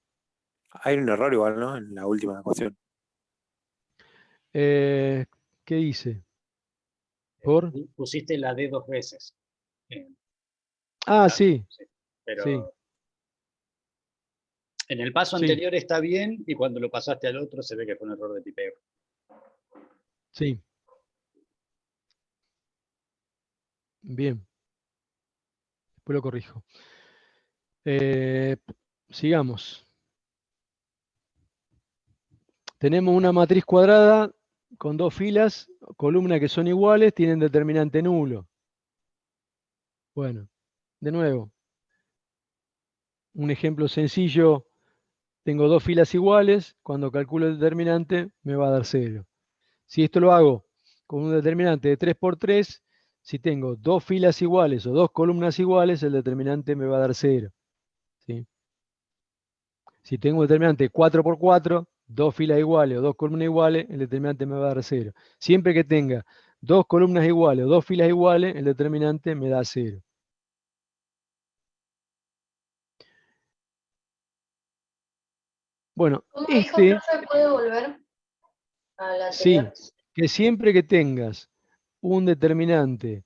Hay un error igual, ¿no? En la última ecuación. ¿Qué hice? ¿Por? Pusiste la D dos veces. Ah, Claro, sí, sí. Pero sí, en el paso sí, anterior está bien y cuando lo pasaste al otro se ve que fue un error de tipeo. sí. Bien, después lo corrijo. Sigamos. Tenemos una matriz cuadrada con dos filas, columnas que son iguales, tienen determinante nulo. Bueno, de nuevo, un ejemplo sencillo. Tengo dos filas iguales, cuando calculo el determinante me va a dar 0. Si esto lo hago con un determinante de 3 por 3, si tengo dos filas iguales o dos columnas iguales, el determinante me va a dar 0. ¿Sí? Si tengo un determinante 4 por 4, dos filas iguales o dos columnas iguales, el determinante me va a dar 0. Siempre que tenga dos columnas iguales o dos filas iguales, el determinante me da 0. Bueno, ¿Cómo dijo, profe? ¿Puede volver a la sí, anterior? que siempre que tengas un determinante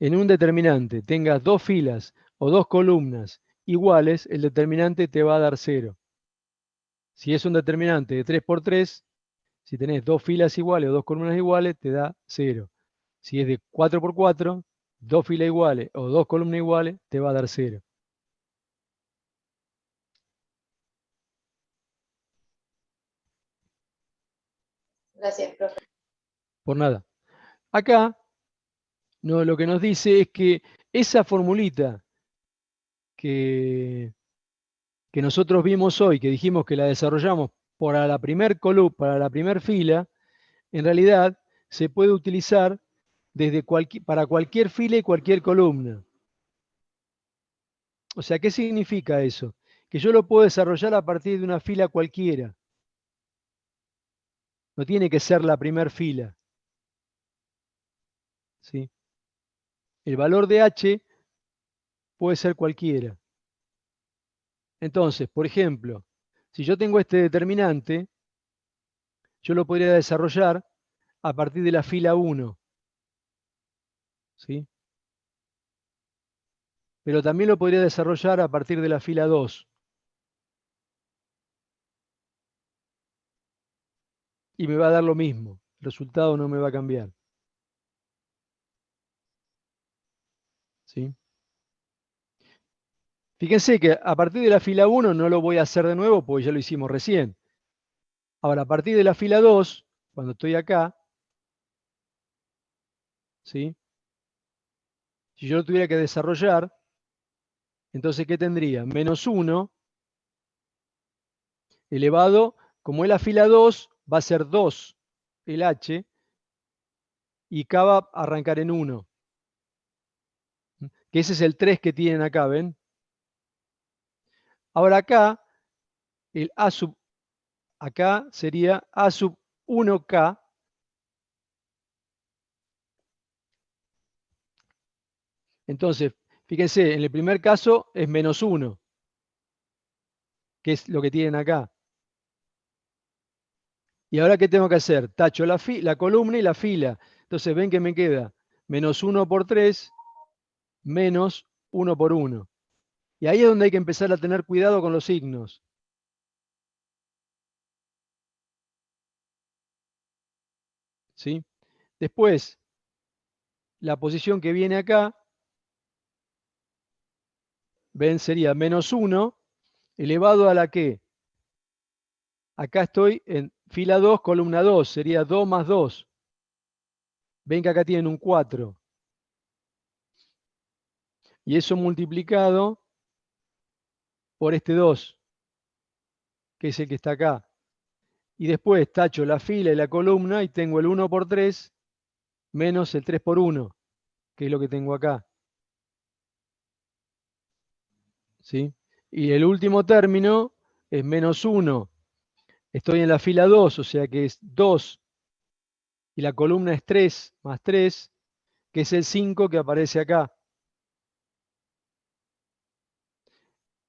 en un determinante tengas dos filas o dos columnas iguales, el determinante te va a dar 0. Si es un determinante de 3 por 3, si tenés dos filas iguales o dos columnas iguales, te da 0. Si es de 4 por 4, dos filas iguales o dos columnas iguales, te va a dar 0. Gracias, profe. Por nada. Acá no, lo que nos dice es que esa formulita que nosotros vimos hoy, que dijimos que la desarrollamos para la primer columna, para la primer fila, en realidad se puede utilizar para cualquier fila y cualquier columna. O sea, ¿qué significa eso? Que yo lo puedo desarrollar a partir de una fila cualquiera. No tiene que ser la primer fila. ¿Sí? El valor de h puede ser cualquiera. Entonces, por ejemplo, si yo tengo este determinante, yo lo podría desarrollar a partir de la fila 1. ¿Sí? Pero también lo podría desarrollar a partir de la fila 2. Y me va a dar lo mismo. El resultado no me va a cambiar. ¿Sí? Fíjense que a partir de la fila 1 no lo voy a hacer de nuevo porque ya lo hicimos recién. Ahora, a partir de la fila 2, cuando estoy acá, ¿sí? Si yo lo tuviera que desarrollar, entonces, ¿qué tendría? Menos 1 elevado, como es la fila 2, va a ser 2 el h, y k va a arrancar en 1. Que ese es el 3 que tienen acá, ¿ven? Ahora acá, el a sub, acá sería a sub 1k. Entonces, fíjense, en el primer caso es menos 1, que es lo que tienen acá. ¿Y ahora qué tengo que hacer? Tacho la columna y la fila. Entonces, ven que me queda menos 1 por 3, menos 1 por 1. Y ahí es donde hay que empezar a tener cuidado con los signos. ¿Sí? Después, la posición que viene acá, ven, sería menos 1 elevado a la que. Acá estoy en fila 2, columna 2, sería 2 más 2. Ven que acá tienen un 4. Y eso multiplicado por este 2, que es el que está acá. Y después tacho la fila y la columna y tengo el 1 por 3 menos el 3 por 1, que es lo que tengo acá. ¿Sí? Y el último término es menos 1. Estoy en la fila 2, o sea que es 2. Y la columna es 3 más 3, que es el 5 que aparece acá.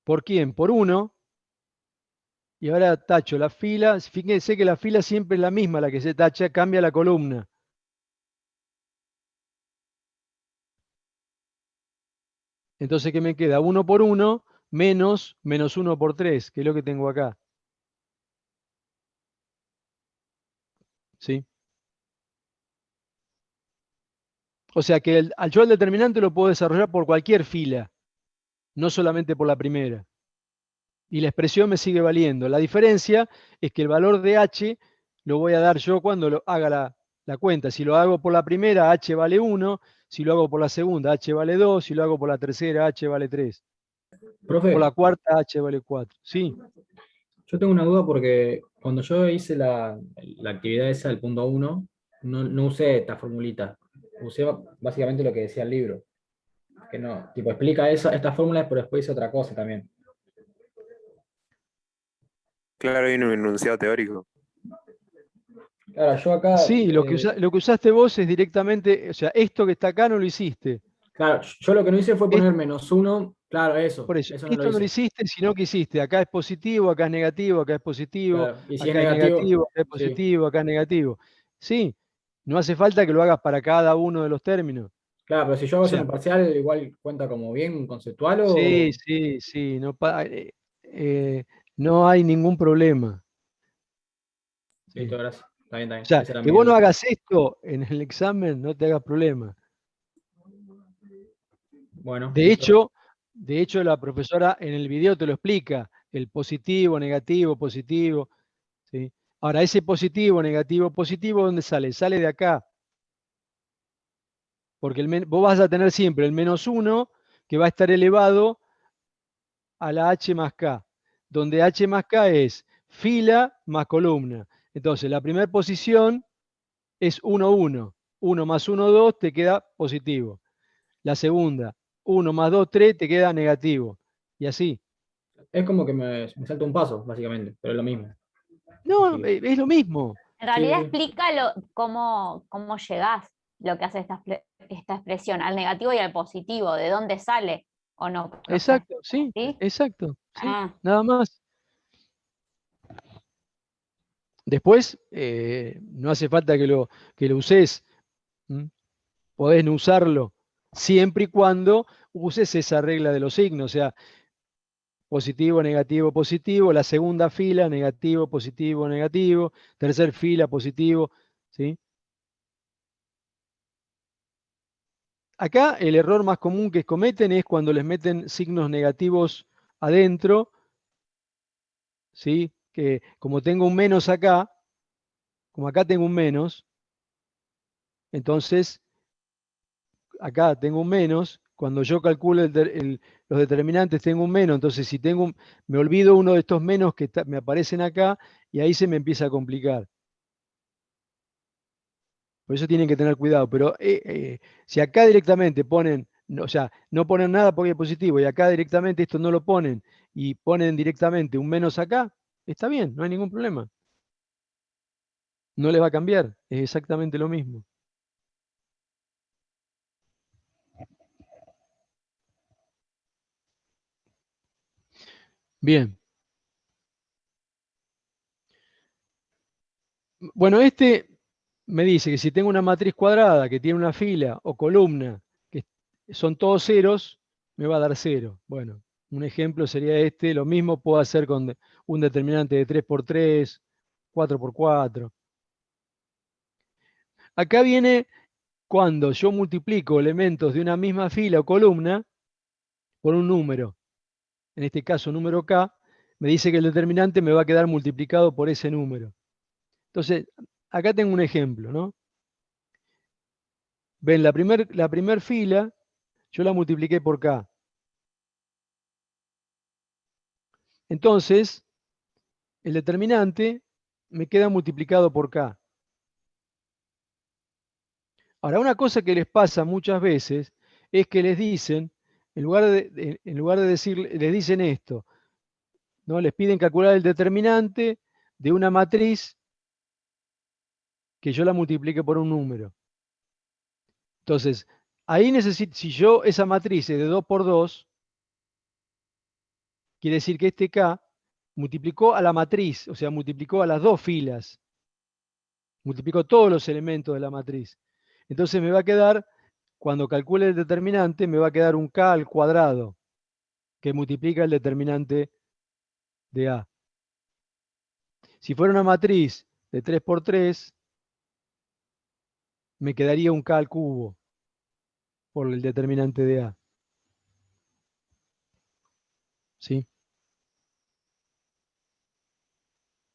¿Por quién? Por 1. Y ahora tacho la fila. Fíjense que la fila siempre es la misma, la que se tacha, cambia la columna. Entonces, ¿qué me queda? 1 por 1 menos 1 por 3, que es lo que tengo acá. ¿Sí? O sea que yo el determinante lo puedo desarrollar por cualquier fila, no solamente por la primera. Y la expresión me sigue valiendo. La diferencia es que el valor de h lo voy a dar yo cuando haga la cuenta. Si lo hago por la primera, h vale 1. Si lo hago por la segunda, h vale 2. Si lo hago por la tercera, h vale 3. Profe, Por la cuarta, h vale 4. Sí. yo tengo una duda porque cuando yo hice la actividad esa del punto 1, no usé esta formulita. Usé básicamente lo que decía el libro. Que no, tipo, explica estas fórmulas, pero después hice otra cosa también. Claro, hay un enunciado teórico. Claro, yo acá. Sí, lo que usaste vos es directamente, o sea, esto que está acá no lo hiciste. Claro, yo lo que no hice fue poner menos 1. Claro, eso. Por eso, Eso no lo esto no lo hice. hiciste, sino que hiciste. Acá es positivo, acá es negativo, acá es positivo, Claro, y si es acá es negativo, negativo, acá es sí. positivo, acá es negativo. Sí, no hace falta que lo hagas para cada uno de los términos. Claro, pero si yo O hago eso en sea, el parcial, igual cuenta como bien conceptual sí, o... sí, sí, no hay ningún problema. Listo, Sí. gracias. Está bien, está O bien. sea, Esa era que mi vos no duda. hagas esto en el examen, no te hagas problema. Bueno, De listo. hecho, de hecho, la profesora en el video te lo explica, el positivo, negativo, positivo, ¿sí? Ahora, ese positivo, negativo, positivo, ¿dónde sale? Sale de acá, porque vos vas a tener siempre el -1 que va a estar elevado a la h más k, donde h más k es fila más columna. Entonces, la primera posición es 1, 1. 1 más 1, 2, te queda positivo. La segunda, 1 más 2, 3, te queda negativo. Y así. Es como que me salta un paso, básicamente, pero es lo mismo. No, Sí, es lo mismo. En sí, realidad sí. explica cómo llegás, lo que hace esta expresión, al negativo y al positivo, de dónde sale o no, profe. Exacto, sí, ¿Sí? exacto, sí, Ah, nada más. Después, no hace falta que lo uses. ¿M? Podés no usarlo siempre y cuando uses esa regla de los signos, o sea, positivo, negativo, positivo, la segunda fila, negativo, positivo, negativo, tercer fila, positivo, ¿sí? Acá el error más común que cometen es cuando les meten signos negativos adentro, ¿sí? Que como tengo un menos acá, como acá tengo un menos, entonces acá tengo un menos, cuando yo calculo los determinantes tengo un menos, entonces si me olvido uno de estos menos que me aparecen acá y ahí se me empieza a complicar. Por eso tienen que tener cuidado, pero si acá directamente ponen, o sea, no ponen nada porque es positivo y acá directamente esto no lo ponen y ponen directamente un menos acá, está bien, no hay ningún problema. No les va a cambiar, es exactamente lo mismo. Bien. Bueno, este me dice que si tengo una matriz cuadrada que tiene una fila o columna que son todos ceros, me va a dar 0. Bueno, un ejemplo sería este. Lo mismo puedo hacer con un determinante de 3 por 3, 4 por 4. Acá viene cuando yo multiplico elementos de una misma fila o columna por un número. En este caso, número k, me dice que el determinante me va a quedar multiplicado por ese número. Entonces, acá tengo un ejemplo, ¿no? Ven, la primer fila, yo la multipliqué por k. Entonces, el determinante me queda multiplicado por k. Ahora, una cosa que les pasa muchas veces es que les dicen, en lugar de decir, les dicen esto, ¿no? Les piden calcular el determinante de una matriz que yo la multiplique por un número. Entonces, ahí necesito, si yo esa matriz es de 2 por 2, quiere decir que este k multiplicó a la matriz, o sea, multiplicó a las dos filas, multiplicó todos los elementos de la matriz. Entonces me va a quedar, cuando calcule el determinante, me va a quedar un k al cuadrado, que multiplica el determinante de A. Si fuera una matriz de 3 por 3, me quedaría un k al cubo por el determinante de A. ¿Sí?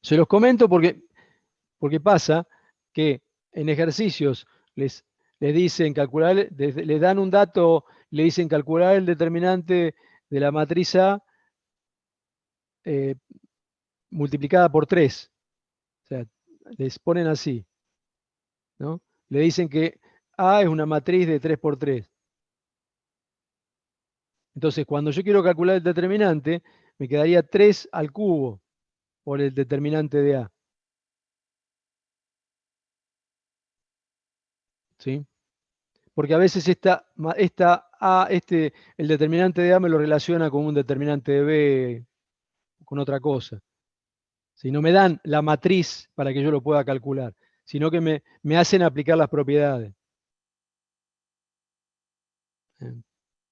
Se los comento porque pasa que en ejercicios les dicen calcular, les dan un dato, le dicen calcular el determinante de la matriz A multiplicada por 3. O sea, les ponen así, ¿no? Le dicen que A es una matriz de 3 por 3. Entonces, cuando yo quiero calcular el determinante, me quedaría 3 al cubo por el determinante de A. ¿Sí? Porque a veces el determinante de A me lo relaciona con un determinante de B, con otra cosa. Si no me dan la matriz para que yo lo pueda calcular, sino que me hacen aplicar las propiedades.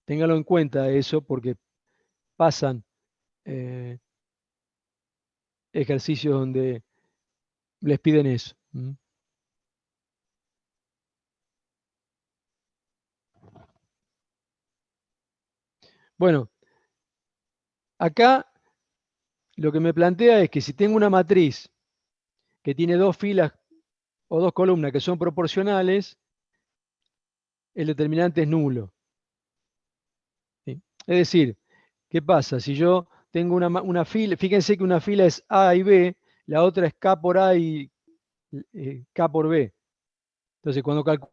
Téngalo en cuenta eso porque pasan ejercicios donde les piden eso. Bueno, acá lo que me plantea es que si tengo una matriz que tiene dos filas o dos columnas que son proporcionales, el determinante es nulo. ¿Sí? Es decir, ¿qué pasa? Si yo tengo una fila, fíjense que una fila es A y B, la otra es K por A y K por B. Entonces, cuando calculo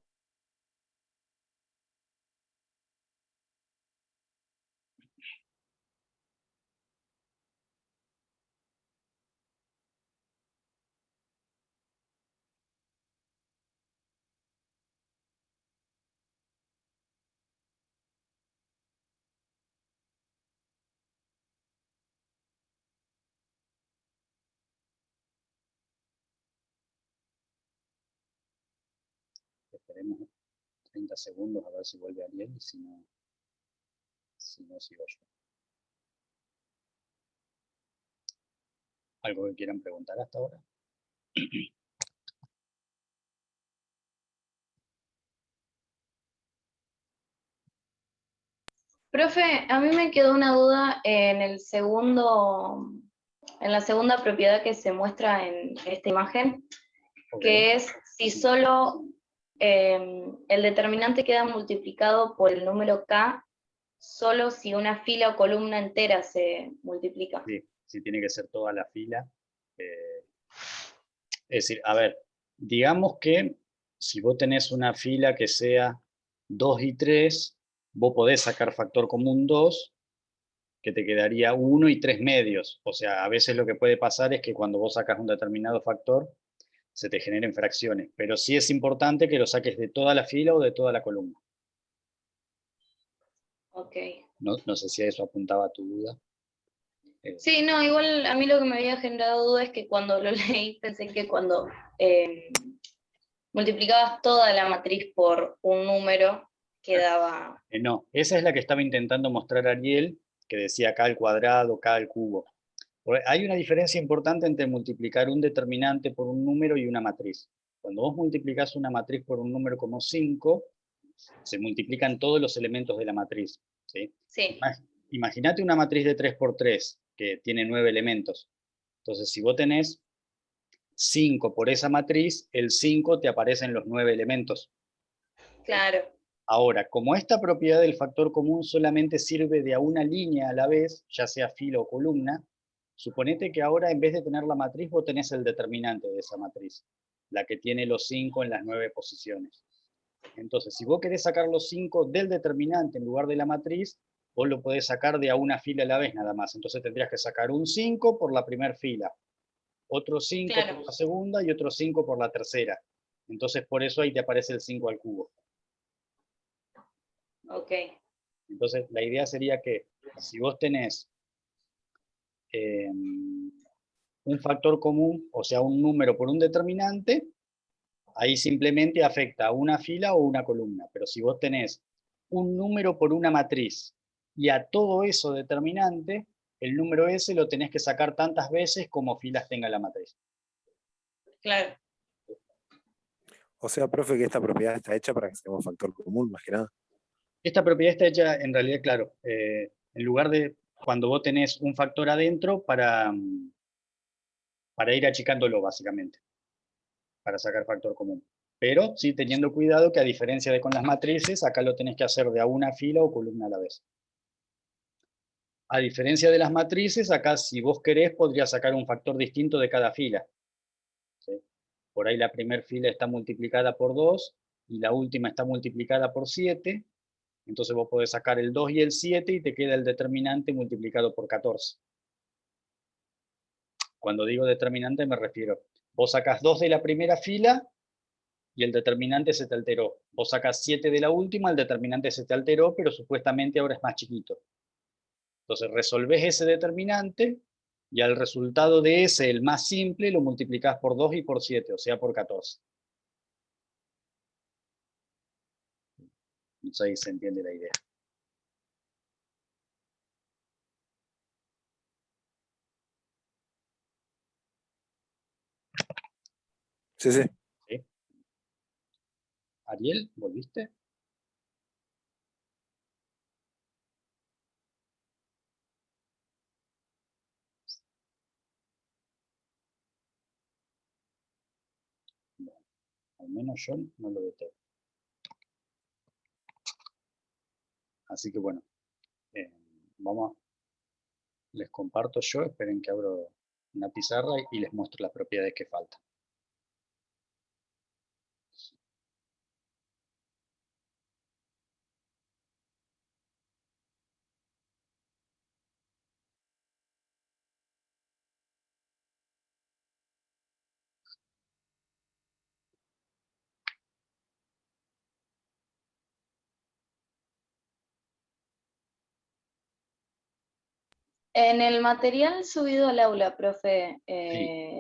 Esperemos 30 segundos a ver si vuelve Ariel y si no sigo yo. ¿Algo que quieran preguntar hasta ahora? Profe, a mí me quedó una duda en la segunda propiedad que se muestra en esta imagen, que es si solo el determinante queda multiplicado por el número k, solo si una fila o columna entera se multiplica. Sí, tiene que ser toda la fila. Es decir, a ver, digamos que si vos tenés una fila que sea 2 y 3, vos podés sacar factor común 2, que te quedaría 1 y 3 medios. O sea, a veces lo que puede pasar es que cuando vos sacas un determinado factor, se te generen fracciones. Pero sí es importante que lo saques de toda la fila o de toda la columna. Ok. No sé si a eso apuntaba tu duda. Sí, no, igual a mí lo que me había generado duda es que cuando lo leí pensé que cuando multiplicabas toda la matriz por un número, quedaba... No, esa es la que estaba intentando mostrar Ariel, que decía k al cuadrado, k al cubo. Hay una diferencia importante entre multiplicar un determinante por un número y una matriz. Cuando vos multiplicás una matriz por un número como 5, se multiplican todos los elementos de la matriz. ¿Sí? Sí. Imagínate una matriz de 3 por 3, que tiene 9 elementos. Entonces, si vos tenés 5 por esa matriz, el 5 te aparece en los 9 elementos. Claro. Ahora, como esta propiedad del factor común solamente sirve de a una línea a la vez, ya sea fila o columna, suponete que ahora en vez de tener la matriz, vos tenés el determinante de esa matriz, la que tiene los 5 en las 9 posiciones. Entonces, si vos querés sacar los 5 del determinante en lugar de la matriz, vos lo podés sacar de a una fila a la vez nada más. Entonces tendrías que sacar un 5 por la primera fila, otro 5 por la segunda y otro 5 por la tercera. Entonces por eso ahí te aparece el 5 al cubo. Ok. Entonces la idea sería que si vos tenés un factor común, o sea un número por un determinante, ahí simplemente afecta a una fila o una columna. Pero si vos tenés un número por una matriz y a todo eso determinante, el número ese lo tenés que sacar tantas veces como filas tenga la matriz. Claro. O sea, profe, que esta propiedad está hecha para que sea un factor común, más que nada. Esta propiedad está hecha, en realidad, claro, en lugar de cuando vos tenés un factor adentro para ir achicándolo, básicamente, para sacar factor común. Pero sí teniendo cuidado que a diferencia de con las matrices, acá lo tenés que hacer de a una fila o columna a la vez. A diferencia de las matrices, acá si vos querés, podrías sacar un factor distinto de cada fila. ¿Sí? Por ahí la primera fila está multiplicada por 2 y la última está multiplicada por 7. Entonces vos podés sacar el 2 y el 7 y te queda el determinante multiplicado por 14. Cuando digo determinante me refiero, vos sacás 2 de la primera fila y el determinante se te alteró. Vos sacás 7 de la última, el determinante se te alteró, pero supuestamente ahora es más chiquito. Entonces resolvés ese determinante y al resultado de ese, el más simple, lo multiplicás por 2 y por 7, o sea, por 14. No sé si se entiende la idea. Sí, sí. ¿Sí? Ariel, ¿volviste? Bueno, al menos yo no lo detecto. Así que bueno, vamos, les comparto yo, esperen que abro una pizarra y les muestro las propiedades que faltan. En el material subido al aula, profe,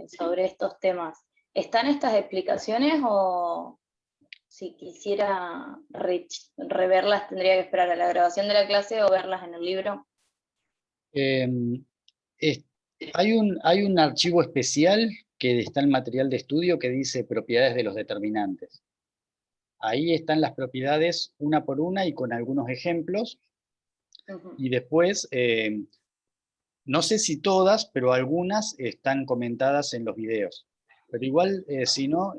sobre estos temas, ¿están estas explicaciones o si quisiera reverlas tendría que esperar a la grabación de la clase o verlas en el libro? Hay un archivo especial que está en el material de estudio que dice propiedades de los determinantes. Ahí están las propiedades una por una y con algunos ejemplos. Y después, no sé si todas, pero algunas están comentadas en los videos. Pero igual, si no,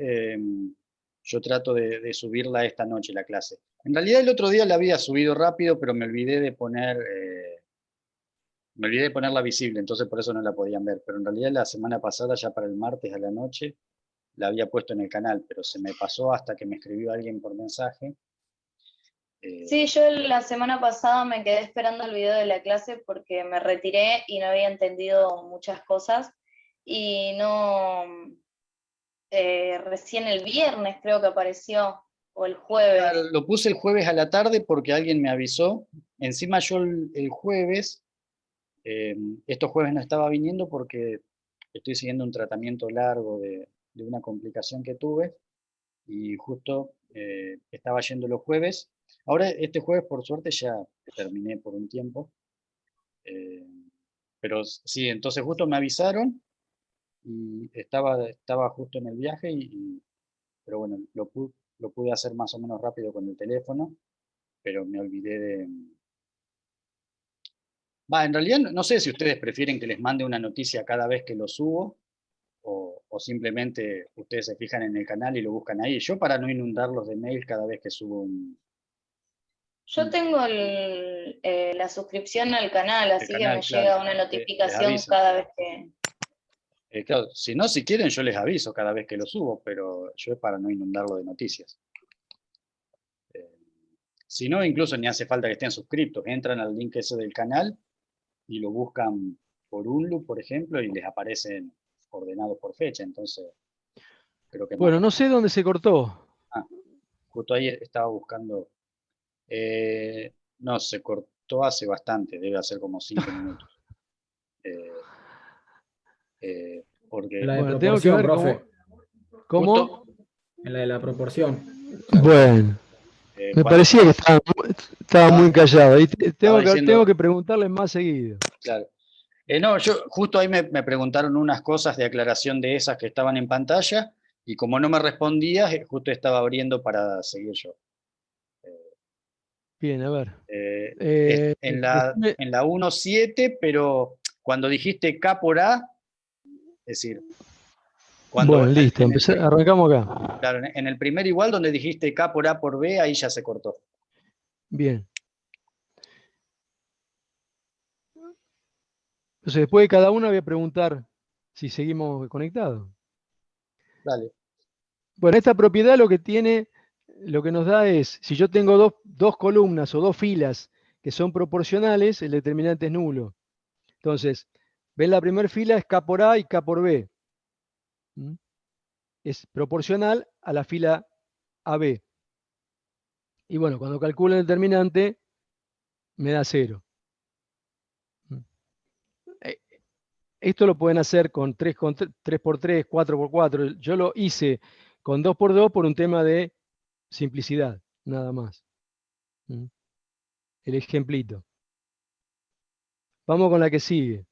yo trato de subirla esta noche, la clase. En realidad el otro día la había subido rápido, pero me olvidé de ponerla visible, entonces por eso no la podían ver. Pero en realidad la semana pasada, ya para el martes a la noche, la había puesto en el canal, pero se me pasó hasta que me escribió alguien por mensaje. Sí, yo la semana pasada me quedé esperando el video de la clase porque me retiré y no había entendido muchas cosas. Y no, recién el viernes creo que apareció, o el jueves. Claro, lo puse el jueves a la tarde porque alguien me avisó. Encima yo el jueves, estos jueves no estaba viniendo porque estoy siguiendo un tratamiento largo de una complicación que tuve y justo estaba yendo los jueves. Ahora este jueves por suerte ya terminé por un tiempo. Pero sí, entonces justo me avisaron y estaba justo en el viaje, pero bueno, lo pude hacer más o menos rápido con el teléfono, pero me olvidé de... en realidad no sé si ustedes prefieren que les mande una noticia cada vez que lo subo o simplemente ustedes se fijan en el canal y lo buscan ahí. Yo para no inundarlos de mail cada vez que subo un... Yo tengo la suscripción al canal, así que me claro, llega una les notificación avisa. cada vez que... Claro, si no, si quieren yo les aviso cada vez que lo subo, pero yo es para no inundarlo de noticias. Si no, incluso ni hace falta que estén suscriptos, entran al link ese del canal y lo buscan por Unlu, por ejemplo, y les aparecen ordenados por fecha, entonces creo que Bueno, no sé dónde se cortó. Justo ahí estaba buscando, no, se cortó hace bastante, debe hacer como 5 minutos. Porque La de Bueno, tengo que proporción, ver profe. cómo. En la de la proporción. Bueno, me cuando parecía que estaba muy callado. Y estaba diciendo, tengo que preguntarle más seguido. claro. No, yo justo ahí me preguntaron unas cosas de aclaración de esas que estaban en pantalla y como no me respondías, justo estaba abriendo para seguir yo. Bien, a ver. En la 1.7, pero cuando dijiste K por A, es decir, cuando Bueno, listo, arrancamos acá. claro, en el primer igual donde dijiste K por A por B, ahí ya se cortó. Bien. Entonces, después de cada una voy a preguntar si seguimos conectados. Dale. Bueno, esta propiedad lo que nos da es, si yo tengo dos columnas o dos filas que son proporcionales, el determinante es nulo. Entonces, ven la primera fila es K por A y K por B. ¿Mm? Es proporcional a la fila AB. Y bueno, cuando calculo el determinante, me da 0. Esto lo pueden hacer con 3 por 3, 4 por 4. Yo lo hice con 2 por 2 por un tema de simplicidad, nada más. El ejemplito. Vamos con la que sigue.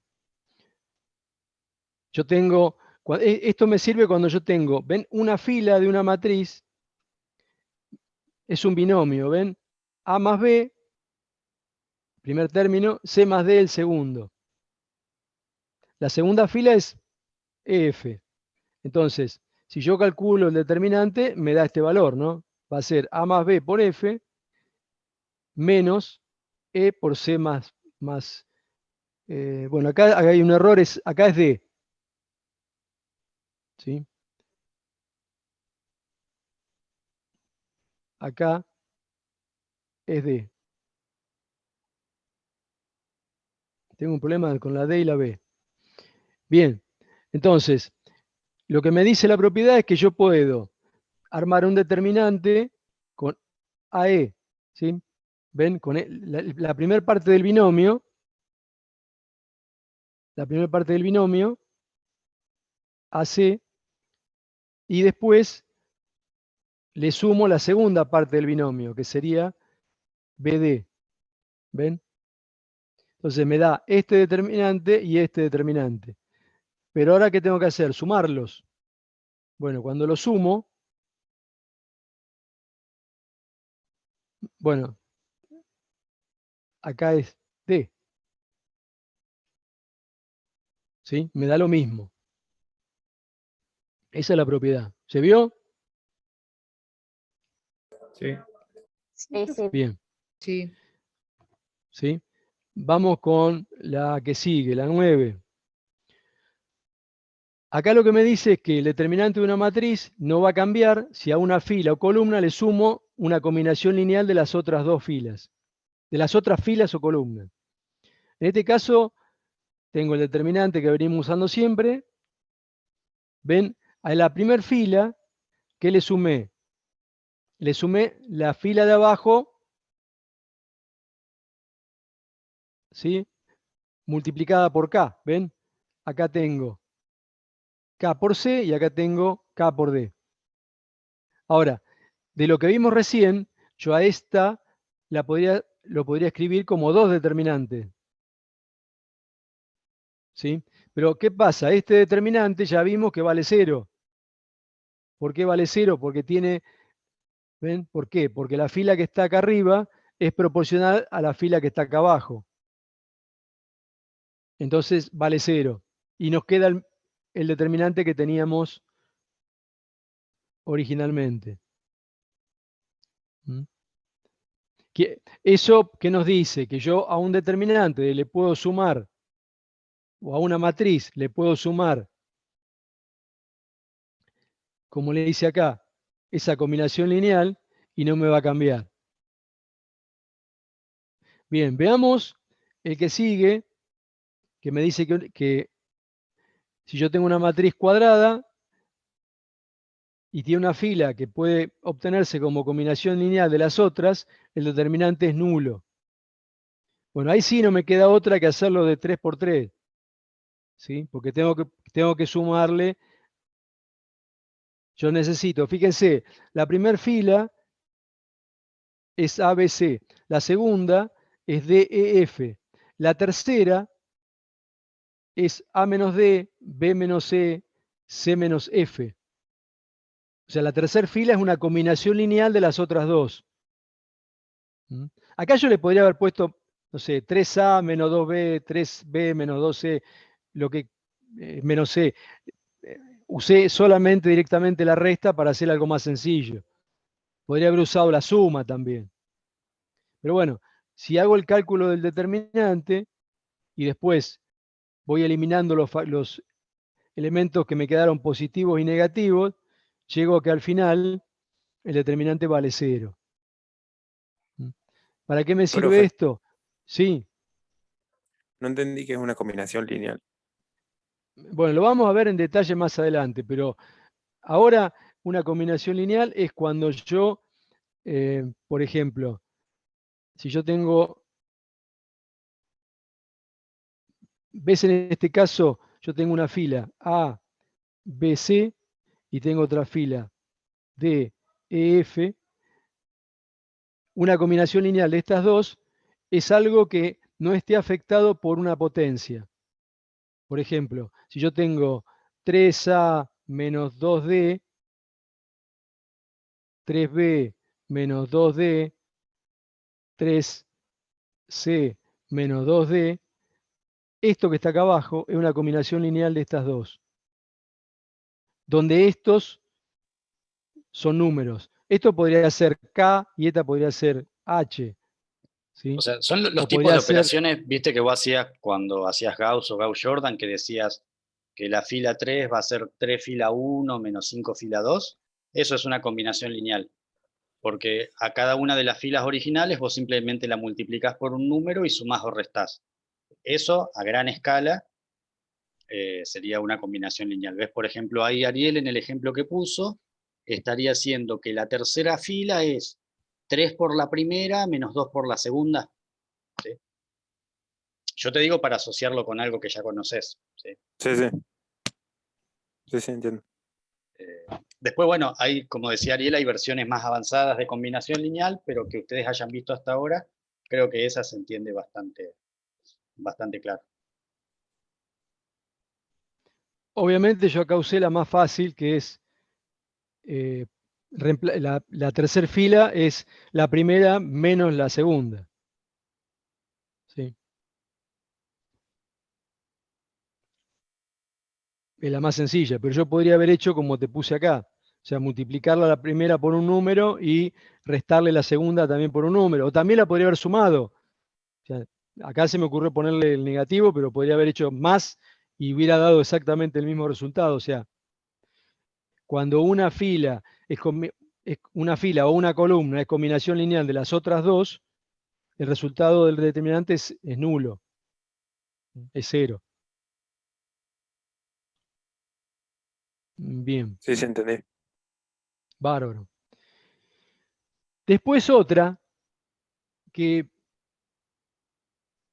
Yo tengo, esto me sirve cuando yo tengo, ven, una fila de una matriz, es un binomio, ven, A más B, primer término, C más D el segundo. La segunda fila es EF. Entonces, si yo calculo el determinante, me da este valor, ¿no? Va a ser A más B por F menos E por C más bueno, acá hay un error, acá es D. ¿Sí? Acá es D. Tengo un problema con la D y la B. Bien, entonces, lo que me dice la propiedad es que yo puedo armar un determinante con AE. ¿Sí? ¿Ven? Con la primera parte del binomio, AC, y después le sumo la segunda parte del binomio, que sería BD. ¿Ven? Entonces me da este determinante y este determinante. Pero ahora, ¿qué tengo que hacer? Sumarlos. Bueno, cuando lo sumo, bueno, acá es D. ¿Sí? Me da lo mismo. Esa es la propiedad. ¿Se vio? Sí. Sí, sí. Bien. Sí. ¿Sí? Vamos con la que sigue, la 9. Acá lo que me dice es que el determinante de una matriz no va a cambiar si a una fila o columna le sumo una combinación lineal de las otras dos filas, de las otras filas o columnas. En este caso, tengo el determinante que venimos usando siempre. Ven, a la primera fila, ¿qué le sumé? Le sumé la fila de abajo, ¿sí? Multiplicada por K. ¿Ven? Acá tengo K por C y acá tengo K por D. Ahora, de lo que vimos recién, yo a esta lo podría escribir como dos determinantes. ¿Sí? Pero, ¿qué pasa? Este determinante ya vimos que vale 0. ¿Por qué vale 0? Porque tiene, ¿ven? ¿Por qué? Porque la fila que está acá arriba es proporcional a la fila que está acá abajo. Entonces vale 0. Y nos queda el determinante que teníamos originalmente. ¿Mm? ¿Eso qué nos dice? Que yo a un determinante le puedo sumar, o a una matriz le puedo sumar, como le dice acá, esa combinación lineal y no me va a cambiar. Bien, veamos el que sigue, que me dice que si yo tengo una matriz cuadrada y tiene una fila que puede obtenerse como combinación lineal de las otras, el determinante es nulo. Bueno, ahí sí no me queda otra que hacerlo de 3 por 3, ¿sí? Porque tengo que sumarle. Yo necesito, fíjense, la primera fila es ABC, la segunda es DEF, la tercera es A menos D, B menos C menos F. O sea, la tercera fila es una combinación lineal de las otras dos. ¿Mm? Acá yo le podría haber puesto, no sé, 3A menos 2B, 3B menos 2C, lo que menos C. Usé solamente directamente la resta para hacer algo más sencillo. Podría haber usado la suma también. Pero bueno, si hago el cálculo del determinante y después voy eliminando los elementos que me quedaron positivos y negativos, llego a que al final el determinante vale 0. ¿Mm? ¿Para qué me sirve Profe, esto? Sí, no entendí que es una combinación lineal. bueno, lo vamos a ver en detalle más adelante, pero ahora una combinación lineal es cuando yo, por ejemplo, si yo tengo, ves en este caso, yo tengo una fila A, B, C y tengo otra fila D, E, F. una combinación lineal de estas dos es algo que no esté afectado por una potencia. Por ejemplo, si yo tengo 3A menos 2D, 3B menos 2D, 3C menos 2D, esto que está acá abajo es una combinación lineal de estas dos, donde estos son números. Esto podría ser K y esta podría ser H. ¿Sí? O sea, son los O tipos de podría ser, operaciones, viste, que vos hacías cuando hacías Gauss o Gauss-Jordan, que decías que la fila 3 va a ser 3 fila 1 menos 5 fila 2. Eso es una combinación lineal, porque a cada una de las filas originales vos simplemente la multiplicás por un número y sumás o restás. Eso, a gran escala, sería una combinación lineal. ¿Ves? Por ejemplo, ahí Ariel, en el ejemplo que puso, estaría haciendo que la tercera fila es 3 por la primera menos 2 por la segunda. ¿Sí? Yo te digo para asociarlo con algo que ya conoces. ¿Sí? Sí, sí. Sí, sí, entiendo. Después, bueno, hay, como decía Ariel, hay versiones más avanzadas de combinación lineal, pero que ustedes hayan visto hasta ahora, creo que esa se entiende bastante claro. obviamente yo acá usé la más fácil, que es la tercera fila es la primera menos la segunda. ¿Sí? Es la más sencilla, pero yo podría haber hecho como te puse acá. O sea, multiplicarla la primera por un número y restarle la segunda también por un número. O también la podría haber sumado. O sea, acá se me ocurrió ponerle el negativo, pero podría haber hecho más y hubiera dado exactamente el mismo resultado. O sea, cuando una fila es una fila o una columna es combinación lineal de las otras dos, el resultado del determinante es nulo, es cero. Bien, Sí, sí, entendí. bárbaro. Después otra, que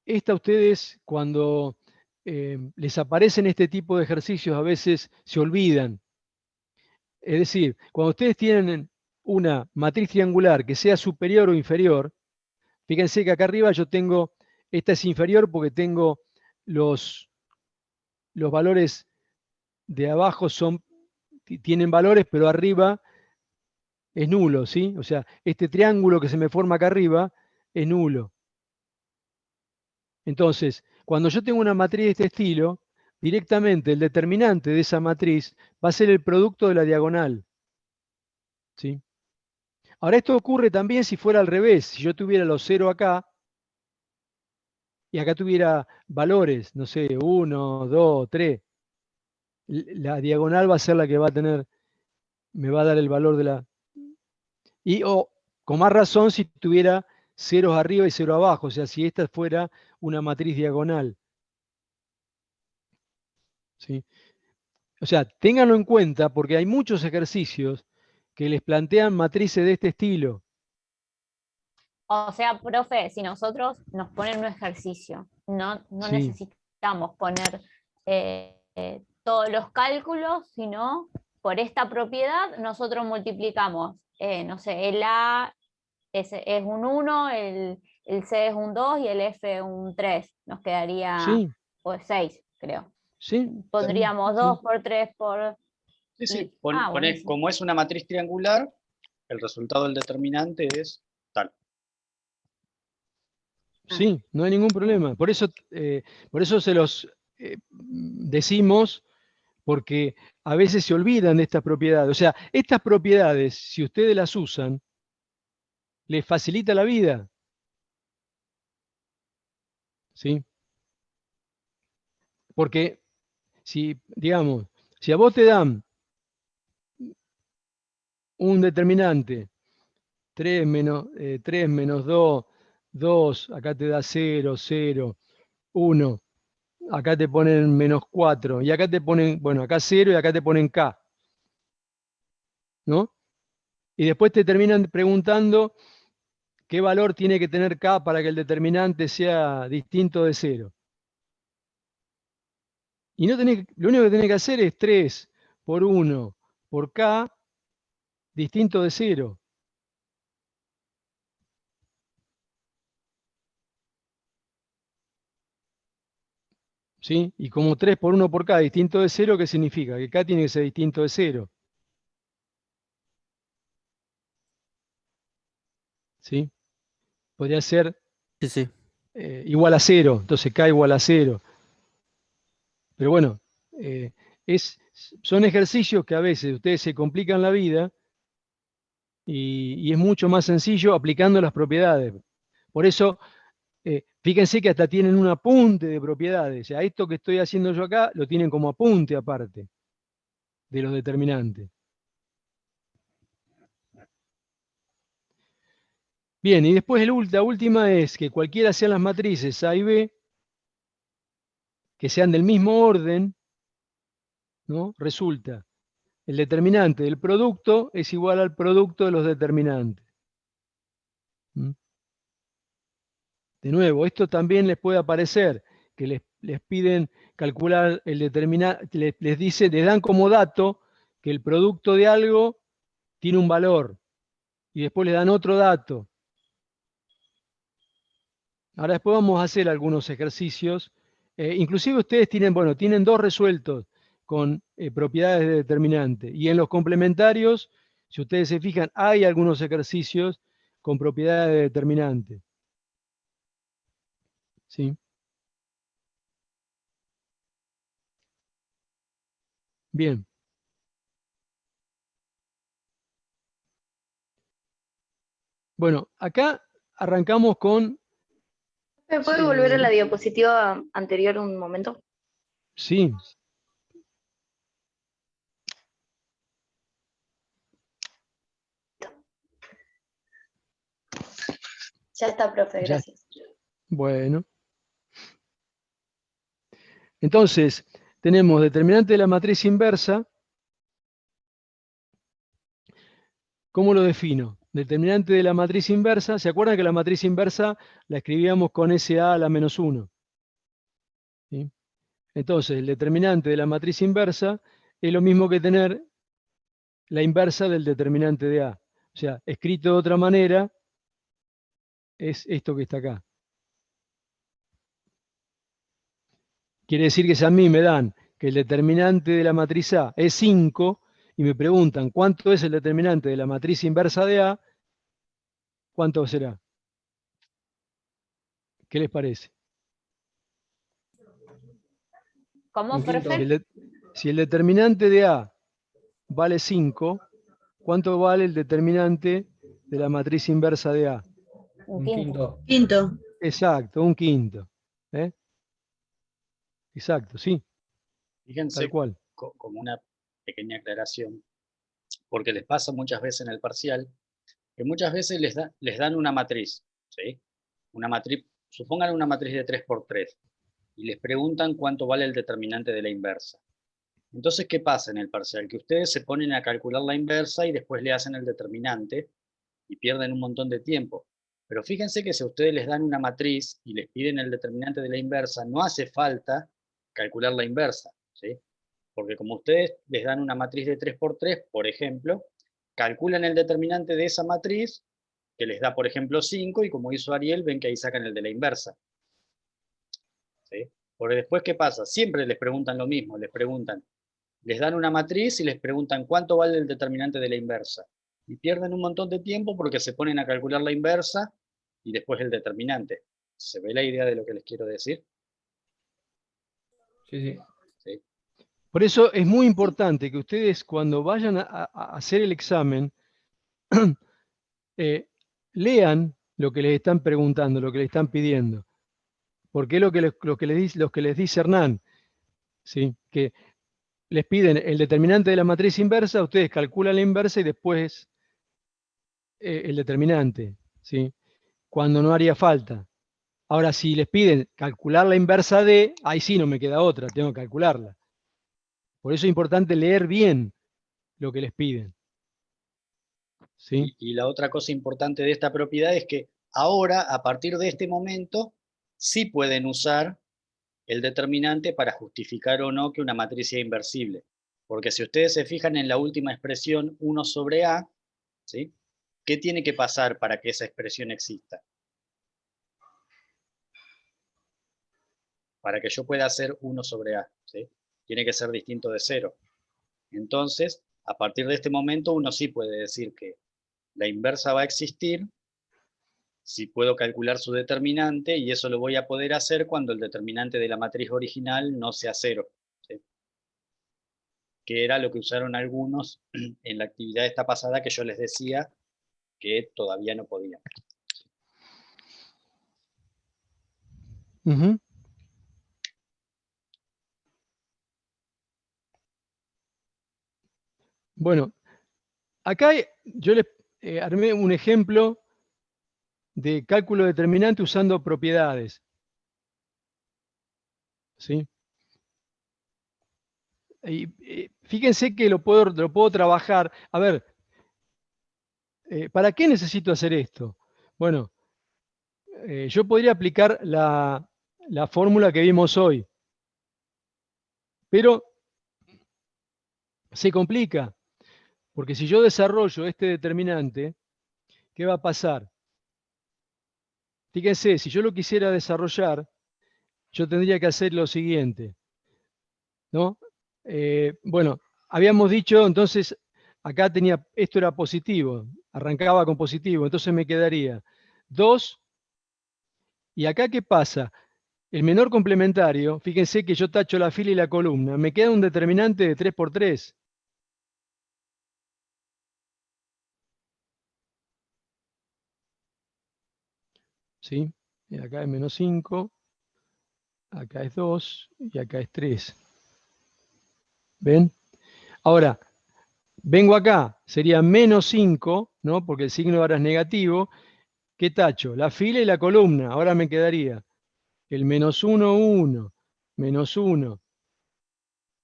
esta ustedes cuando les aparecen este tipo de ejercicios a veces se olvidan. Es decir, cuando ustedes tienen una matriz triangular que sea superior o inferior, fíjense que acá arriba yo tengo, esta es inferior porque tengo los valores de abajo tienen valores, pero arriba es nulo, ¿sí? O sea, este triángulo que se me forma acá arriba es nulo. Entonces, cuando yo tengo una matriz de este estilo, directamente el determinante de esa matriz va a ser el producto de la diagonal, ¿sí? Ahora, esto ocurre también si fuera al revés. Si yo tuviera los 0 acá y acá tuviera valores, no sé, 1, 2, 3, la diagonal va a ser la que va a tener, me va a dar el valor de la... o con más razón si tuviera ceros arriba y 0 abajo, o sea, si esta fuera una matriz diagonal, ¿sí? O sea, ténganlo en cuenta porque hay muchos ejercicios que les plantean matrices de este estilo. O sea, profe, si nosotros nos ponen un ejercicio, no Sí, necesitamos poner todos los cálculos, sino por esta propiedad nosotros multiplicamos, no sé, el A es un 1, el C es un 2 y el F un 3. Nos quedaría sí, pues 6, creo. sí, sí, Pondríamos sí. 2 por 3 por... Sí, sí, buenísimo. como es una matriz triangular, el resultado del determinante es tal. Sí, no hay ningún problema. Por eso se los decimos, porque a veces se olvidan de estas propiedades. O sea, estas propiedades, si ustedes las usan, les facilita la vida. ¿Sí? Porque si, digamos, si a vos te dan un determinante, 3 menos 2, 2, acá te da 0, 0, 1, acá te ponen menos 4, y acá te ponen, bueno, acá 0 y acá te ponen K, ¿no? Y después te terminan preguntando qué valor tiene que tener K para que el determinante sea distinto de 0. Y lo único que tenés que hacer es 3 por 1 por K distinto de 0. ¿sí? Y como 3 por 1 por K distinto de 0, ¿qué significa? Que K tiene que ser distinto de 0. ¿Sí? Podría ser Sí, sí. igual a 0, entonces K igual a 0. Pero bueno, eh, son ejercicios que a veces ustedes se complican la vida y es mucho más sencillo aplicando las propiedades. Por eso, fíjense que hasta tienen un apunte de propiedades. O sea, esto que estoy haciendo yo acá lo tienen como apunte aparte de los determinantes. Bien, y después la última es que cualquiera sean las matrices A y B, que sean del mismo orden, ¿no? Resulta, el determinante del producto es igual al producto de los determinantes. ¿Mm? De nuevo, esto también les puede aparecer, que les piden calcular el determinante, les dan como dato que el producto de algo tiene un valor, y después le dan otro dato. Ahora después vamos a hacer algunos ejercicios. Inclusive ustedes tienen, bueno, tienen 2 resueltos con propiedades de determinante. Y en los complementarios, si ustedes se fijan, hay algunos ejercicios con propiedades de determinante. ¿Sí? Bien. Bueno, acá arrancamos con... ¿Me puede volver a la diapositiva anterior un momento? Sí. Ya está, profe, Ya. gracias. Bueno. Entonces, tenemos determinante de la matriz inversa. ¿Cómo lo defino? Determinante de la matriz inversa. ¿Se acuerdan que la matriz inversa la escribíamos con SA a la menos 1? ¿Sí? Entonces, el determinante de la matriz inversa es lo mismo que tener la inversa del determinante de A. O sea, escrito de otra manera, es esto que está acá. Quiere decir que si a mí me dan que el determinante de la matriz A es 5 y me preguntan cuánto es el determinante de la matriz inversa de A, ¿cuánto será? ¿Qué les parece? ¿Cómo, Un quinto. profe? Si el determinante de A vale 5, ¿cuánto vale el determinante de la matriz inversa de A? Un Un quinto. quinto. Quinto. Exacto, un quinto. ¿Eh? Exacto, sí, tal Fíjense cual. como una pequeña aclaración, porque les pasa muchas veces en el parcial, que muchas veces les dan una matriz, ¿sí? Una matriz, supongan una matriz de 3 por 3, y les preguntan cuánto vale el determinante de la inversa. Entonces, ¿qué pasa en el parcial? Que ustedes se ponen a calcular la inversa y después le hacen el determinante y pierden un montón de tiempo. Pero fíjense que si a ustedes les dan una matriz y les piden el determinante de la inversa, no hace falta calcular la inversa, ¿sí? Porque como ustedes les dan una matriz de 3 por 3, por ejemplo, calculan el determinante de esa matriz, que les da, por ejemplo, 5, y como hizo Ariel, ven que ahí sacan el de la inversa. ¿Sí? Porque después, ¿qué pasa? Siempre les preguntan lo mismo, les dan una matriz y les preguntan cuánto vale el determinante de la inversa. Y pierden un montón de tiempo porque se ponen a calcular la inversa y después el determinante. ¿Se ve la idea de lo que les quiero decir? Sí, sí. ¿Sí? Por eso es muy importante que ustedes cuando vayan a hacer el examen, lean lo que les están preguntando, lo que les están pidiendo. Porque es lo que les dice Hernán, ¿sí? Que les piden el determinante de la matriz inversa, ustedes calculan la inversa y después el determinante, ¿sí? Cuando no haría falta. Ahora, si les piden calcular la inversa de, ahí sí no me queda otra, tengo que calcularla. Por eso es importante leer bien lo que les piden. ¿Sí? Y la otra cosa importante de esta propiedad es que ahora, a partir de este momento, sí pueden usar el determinante para justificar o no que una matriz sea inversible. Porque si ustedes se fijan en la última expresión 1 sobre A, ¿sí? ¿Qué tiene que pasar para que esa expresión exista? para que yo pueda hacer 1 sobre A, ¿sí? Tiene que ser distinto de 0. Entonces, a partir de este momento, uno sí puede decir que la inversa va a existir si puedo calcular su determinante, y eso lo voy a poder hacer cuando el determinante de la matriz original no sea 0, ¿sí? Que era lo que usaron algunos en la actividad esta pasada que yo les decía que todavía no podían. Ujú. Bueno, acá yo les armé un ejemplo de cálculo determinante usando propiedades. ¿Sí? Y fíjense que lo puedo trabajar. A ver, ¿para qué necesito hacer esto? Bueno, yo podría aplicar la fórmula que vimos hoy, pero se complica, porque si yo desarrollo este determinante, ¿qué va a pasar? Fíjense, si yo lo quisiera desarrollar, yo tendría que hacer lo siguiente, ¿no? Bueno, habíamos dicho, entonces, acá tenía, esto era positivo, arrancaba con positivo, entonces me quedaría 2, y acá ¿qué pasa? El menor complementario, fíjense que yo tacho la fila y la columna, me queda un determinante de 3 por 3. ¿Sí? Y acá es menos 5, acá es 2 y acá es 3. ¿Ven? Ahora, vengo acá, sería menos 5, ¿no? Porque el signo ahora es negativo. ¿Qué tacho? La fila y la columna. Ahora me quedaría el menos 1, 1, menos 1.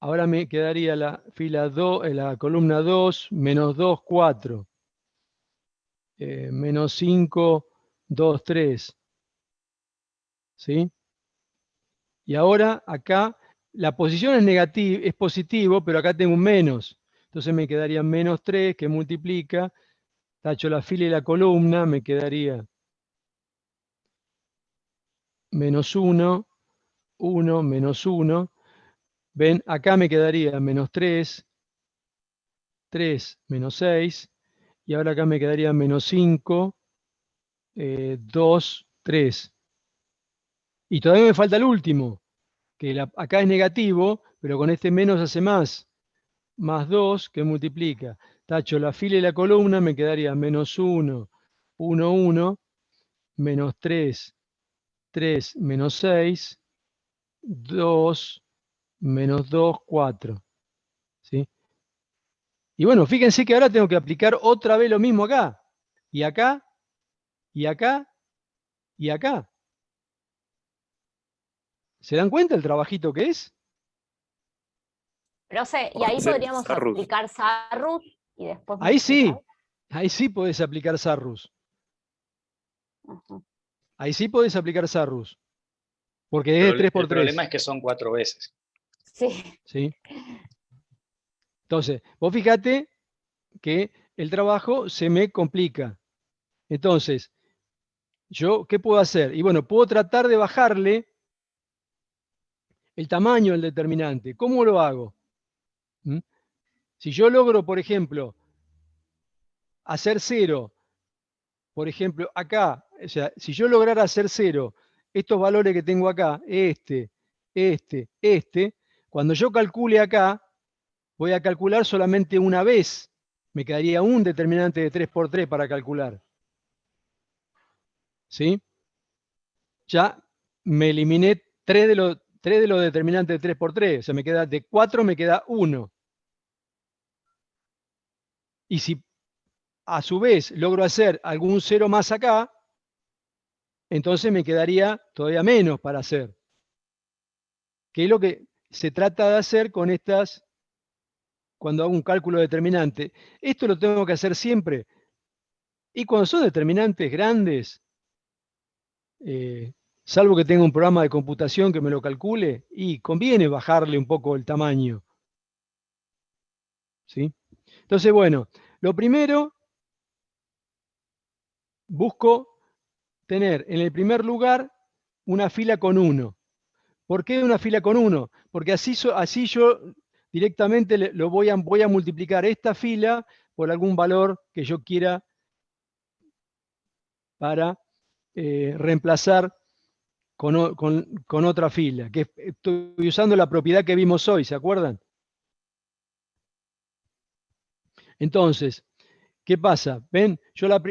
Ahora me quedaría la fila 2, la columna 2, menos 2, 4. Menos 5, 2, 3. ¿Sí? Y ahora acá la posición es negativa, es positivo, pero acá tengo un menos. Entonces me quedaría menos 3 que multiplica. Tacho la fila y la columna, me quedaría menos 1, 1, menos 1. Ven, acá me quedaría menos 3, 3, menos 6. Y ahora acá me quedaría menos 5, 2, 3. Y todavía me falta el último, que acá es negativo, pero con este menos hace más 2 que multiplica. Tacho la fila y la columna, me quedaría menos 1, 1, 1, menos 3, 3, menos 6, 2, menos 2, 4. ¿Sí? Y bueno, fíjense que ahora tengo que aplicar otra vez lo mismo acá. Y acá, y acá, y acá. ¿Se dan cuenta el trabajito que es? Profe, y O ahí hacer podríamos Sarrus. aplicar Sarrus y después Ahí multiplicar. sí, ahí sí podés aplicar Sarrus. Ujú. Ahí sí podés aplicar Sarrus. Porque es de 3 por El problema 3. es que son 4 veces. Sí. ¿Sí? Entonces, vos fíjate que el trabajo se me complica. Entonces, ¿yo qué puedo hacer? Y bueno, puedo tratar de bajarle el tamaño del determinante. ¿Cómo lo hago? ¿Mm? Si yo logro, por ejemplo, hacer 0, por ejemplo, acá, o sea, si yo lograra hacer 0, estos valores que tengo acá, cuando yo calcule acá, voy a calcular solamente una vez. Me quedaría un determinante de 3 por 3 para calcular. ¿Sí? Ya me eliminé 3 de los determinantes de 3 por 3. O sea, me queda de 4, me queda 1. Y si a su vez logro hacer algún 0 más acá, entonces me quedaría todavía menos para hacer. Que es lo que se trata de hacer con estas, cuando hago un cálculo determinante. Esto lo tengo que hacer siempre. Y cuando son determinantes grandes, salvo que tenga un programa de computación que me lo calcule, y conviene bajarle un poco el tamaño. ¿Sí? Entonces, bueno, lo primero, busco tener en el primer lugar una fila con 1. ¿Por qué una fila con 1? Porque así yo directamente voy a multiplicar esta fila por algún valor que yo quiera para reemplazar con otra fila. Que estoy usando la propiedad que vimos hoy, ¿se acuerdan? Entonces, ¿qué pasa? ¿Ven? Yo la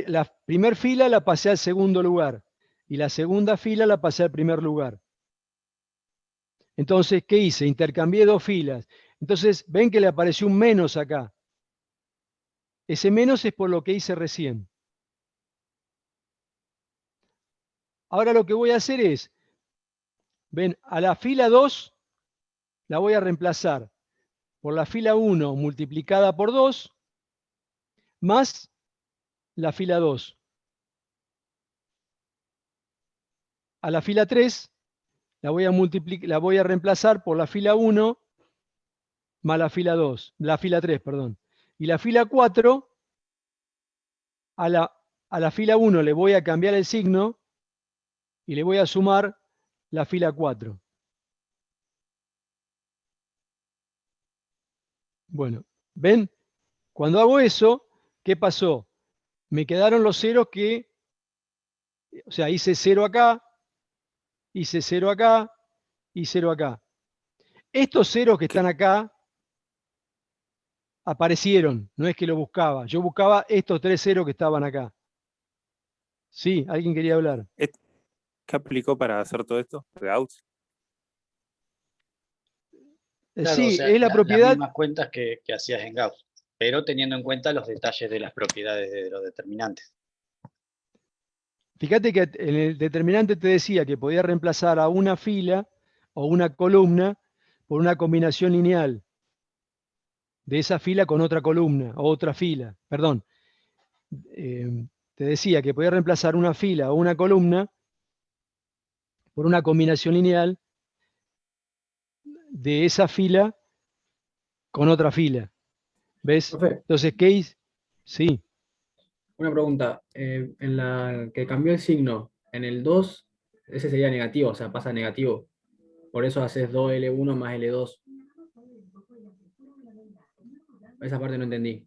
primera fila la pasé al segundo lugar y la segunda fila la pasé al primer lugar. Entonces, ¿qué hice? Intercambié 2 filas. Entonces, ven que le apareció un menos acá. Ese menos es por lo que hice recién. Ahora lo que voy a hacer es, ven, a la fila 2 la voy a reemplazar por la fila 1 multiplicada por 2 más la fila 2. A la fila 3 la voy a reemplazar por la fila 1 más la fila 2, la fila 3, perdón. Y la fila 4, a la fila 1 le voy a cambiar el signo y le voy a sumar la fila 4. Bueno, ¿ven? Cuando hago eso, ¿qué pasó? Me quedaron los ceros o sea, hice 0 acá, hice 0 acá y 0 acá. Estos ceros que están acá aparecieron, no es que lo buscaba. Yo buscaba estos 3 ceros que estaban acá. Sí, alguien quería hablar. ¿Qué aplicó para hacer todo esto? ¿Gauss? Claro, o Sí, sea, es la las propiedad. mismas cuentas que hacías en Gauss, pero teniendo en cuenta los detalles de las propiedades de los determinantes. Fíjate que en el determinante te decía que podía reemplazar a una fila o una columna por una combinación lineal de esa fila con otra columna o otra fila. Perdón. Te decía que podía reemplazar una fila o una columna por una combinación lineal de esa fila con otra fila. ¿Ves? Profe, Entonces, case, sí. una pregunta. En la que cambió el signo, en el 2, ese sería negativo, o sea, pasa negativo. Por eso haces 2L1 más L2. Esa parte no entendí.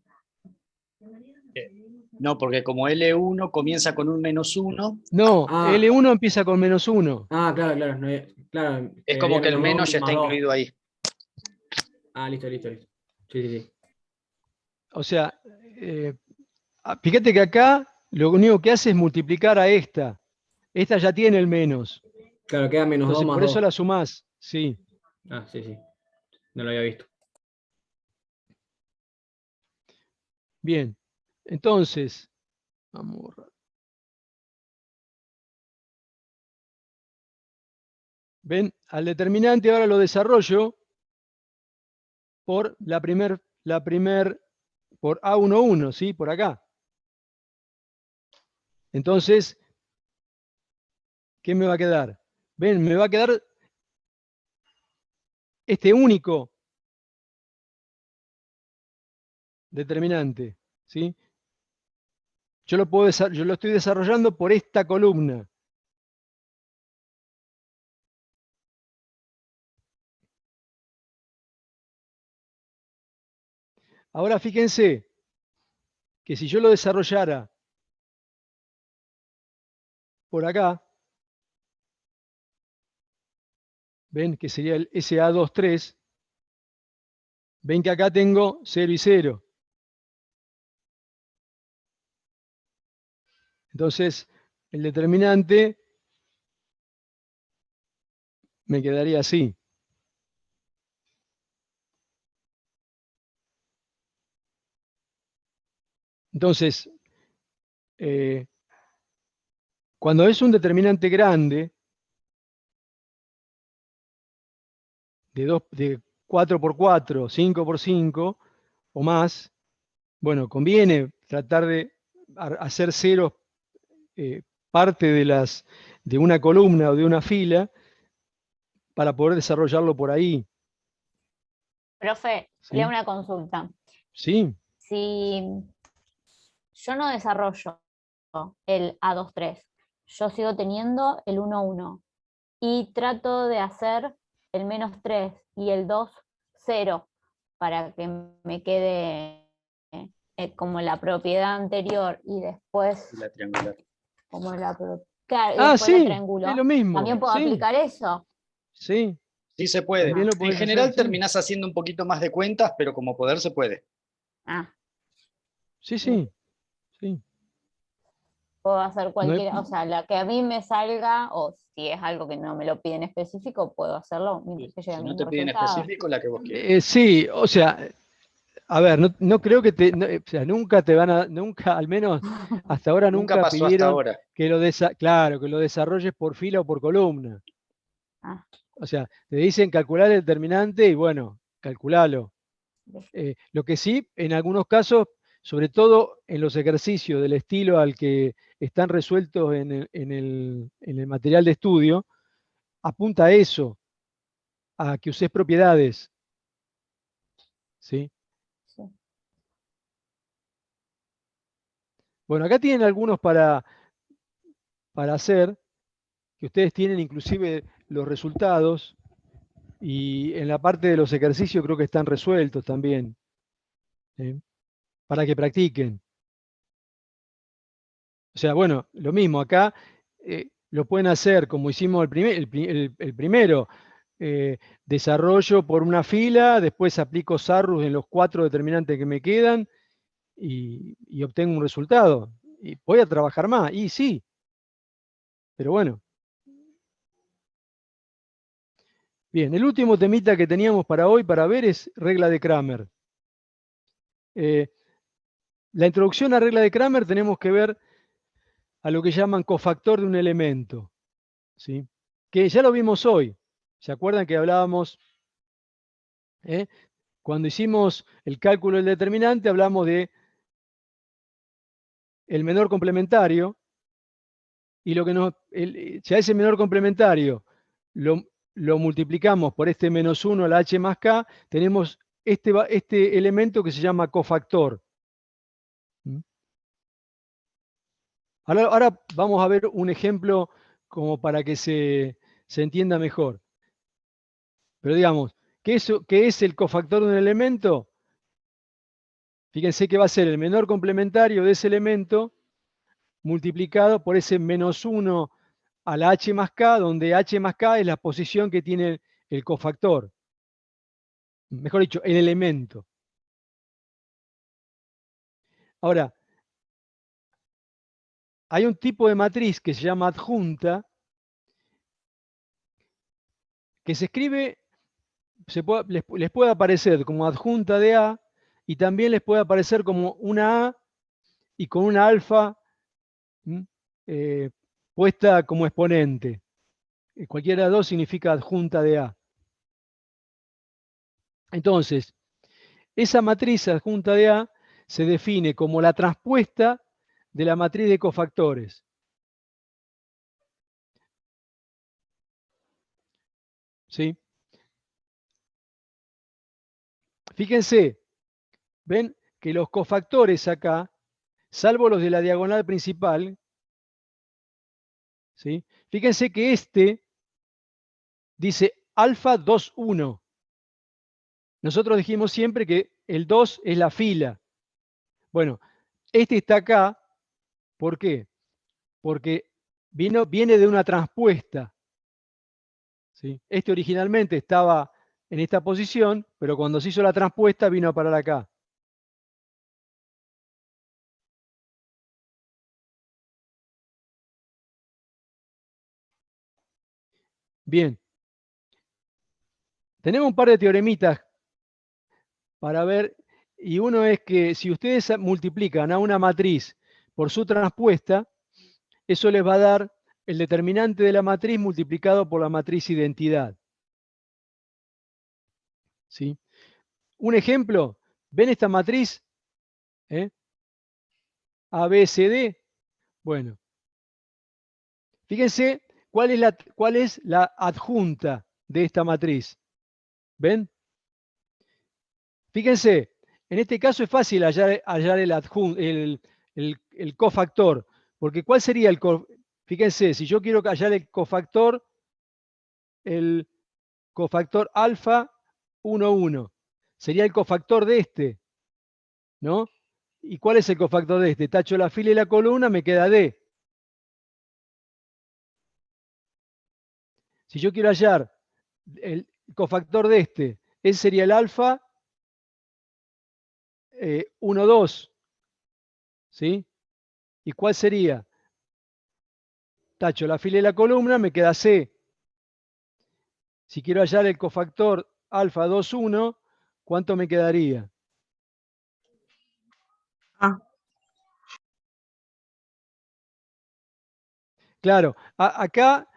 No, porque como L1 comienza con un -1, No, Ah, L1 empieza con -1. claro, claro. Claro, es como quedaría que el -2 menos ya está más 2. incluido ahí. Listo. Sí, sí, sí. O sea, fíjate que acá lo único que hace es multiplicar a esta. Esta ya tiene el menos. Claro, queda -2 Entonces, más por eso 2. la sumás. Sí. Sí, sí. No lo había visto. Bien. Entonces, vamos a borrar. ¿Ven? Al determinante ahora lo desarrollo por por A11, ¿sí? Por acá. Entonces, ¿qué me va a quedar? ¿Ven? Me va a quedar este único determinante, ¿sí? Yo lo estoy desarrollando por esta columna. Ahora fíjense que si yo lo desarrollara por acá, ven que sería el SA23, ven que acá tengo 0 y 0. Entonces, el determinante me quedaría así. Entonces, cuando es un determinante grande, de 4 por 4, 5 por 5 o más, bueno, conviene tratar de hacer ceros parte de una columna o de una fila para poder desarrollarlo por ahí. Profe, ¿Sí? le hago una consulta. Sí, Si yo no desarrollo el A23, yo sigo teniendo el 1,1 y trato de hacer el -3 y el 2, 0, para que me quede como la propiedad anterior y después La triangular. como la claro, y Ah, después la sí, triángulo, es lo mismo. ¿también puedo Sí, aplicar eso? sí, Sí se puede. también lo En podés general hacer, sí. terminás haciendo un poquito más de cuentas, pero como poder se puede. Ah, Sí, sí, sí. puedo hacer No hay- cualquiera, o sea, la que a mí me salga, o si es algo que no me lo piden específico, puedo hacerlo mientras que llegue Si al no mismo te piden resultado. específico, la que vos quieras. sí, o sea, a ver, no creo que o sea, nunca te van a, nunca, al menos hasta ahora Nunca nunca pasó hasta pidieron ahora. que claro, que lo desarrolles por fila o por columna. Ah, O sea, te dicen calcular el determinante y bueno, calculalo. Lo que sí, en algunos casos, sobre todo en los ejercicios del estilo al que están resueltos en el material de estudio, apunta a eso, a que uses propiedades. ¿Sí? sí. Bueno, acá tienen algunos para hacer, que ustedes tienen inclusive los resultados, y en la parte de los ejercicios creo que están resueltos también, ¿sí? Para que practiquen. O sea, bueno, lo mismo, acá lo pueden hacer como hicimos el primero, desarrollo por una fila, después aplico Sarrus en los 4 determinantes que me quedan y obtengo un resultado. Y voy a trabajar más, y sí, pero bueno. Bien, el último temita que teníamos para hoy para ver es regla de Kramer. La introducción a regla de Kramer tenemos que ver a lo que llaman cofactor de un elemento, ¿sí? Que ya lo vimos hoy. ¿Se acuerdan que hablábamos? Cuando hicimos el cálculo del determinante, hablamos de el menor complementario, y lo que si a ese menor complementario lo multiplicamos por este -1 a la h más k, tenemos este elemento que se llama cofactor. ¿Mm? Ahora vamos a ver un ejemplo como para que se entienda mejor. Pero digamos, ¿qué es el cofactor de un elemento? Fíjense que va a ser el menor complementario de ese elemento multiplicado por ese -1 a la h más k, donde h más k es la posición que tiene el cofactor. Mejor dicho, el elemento. Ahora, hay un tipo de matriz que se llama adjunta, que se escribe, les puede aparecer como adjunta de A, y también les puede aparecer como una A y con una alfa eh, puesta como exponente. Cualquiera de las dos significa adjunta de A. Entonces, esa matriz adjunta de A se define como la transpuesta de la matriz de cofactores. ¿Sí? Fíjense, ven que los cofactores acá, salvo los de la diagonal principal, ¿sí? Fíjense que este dice alfa 2, 1. Nosotros dijimos siempre que el 2 es la fila. Bueno, este está acá, ¿por qué? Porque viene de una transpuesta, ¿sí? Este originalmente estaba en esta posición, pero cuando se hizo la transpuesta vino a parar acá. Bien. Tenemos un par de teoremitas para ver, y uno es que si ustedes multiplican a una matriz por su transpuesta, eso les va a dar el determinante de la matriz multiplicado por la matriz identidad. ¿Sí? Un ejemplo, ¿ven esta matriz? A, B, C, D. Bueno, fíjense cuál es la adjunta de esta matriz. ¿Ven? Fíjense, en este caso es fácil hallar el cofactor, porque ¿cuál sería el cofactor? Fíjense, si yo quiero hallar el cofactor, cofactor alfa 1, 1. Sería el cofactor de este, ¿no? ¿Y cuál es el cofactor de este? Tacho la fila y la columna, me queda D. Si yo quiero hallar el cofactor de este, ese sería el alfa 1, 2. ¿Sí? ¿Y cuál sería? Tacho la fila y la columna, me queda C. Si quiero hallar el cofactor alfa 2, 1, ¿cuánto me quedaría? Ah, Claro, acá,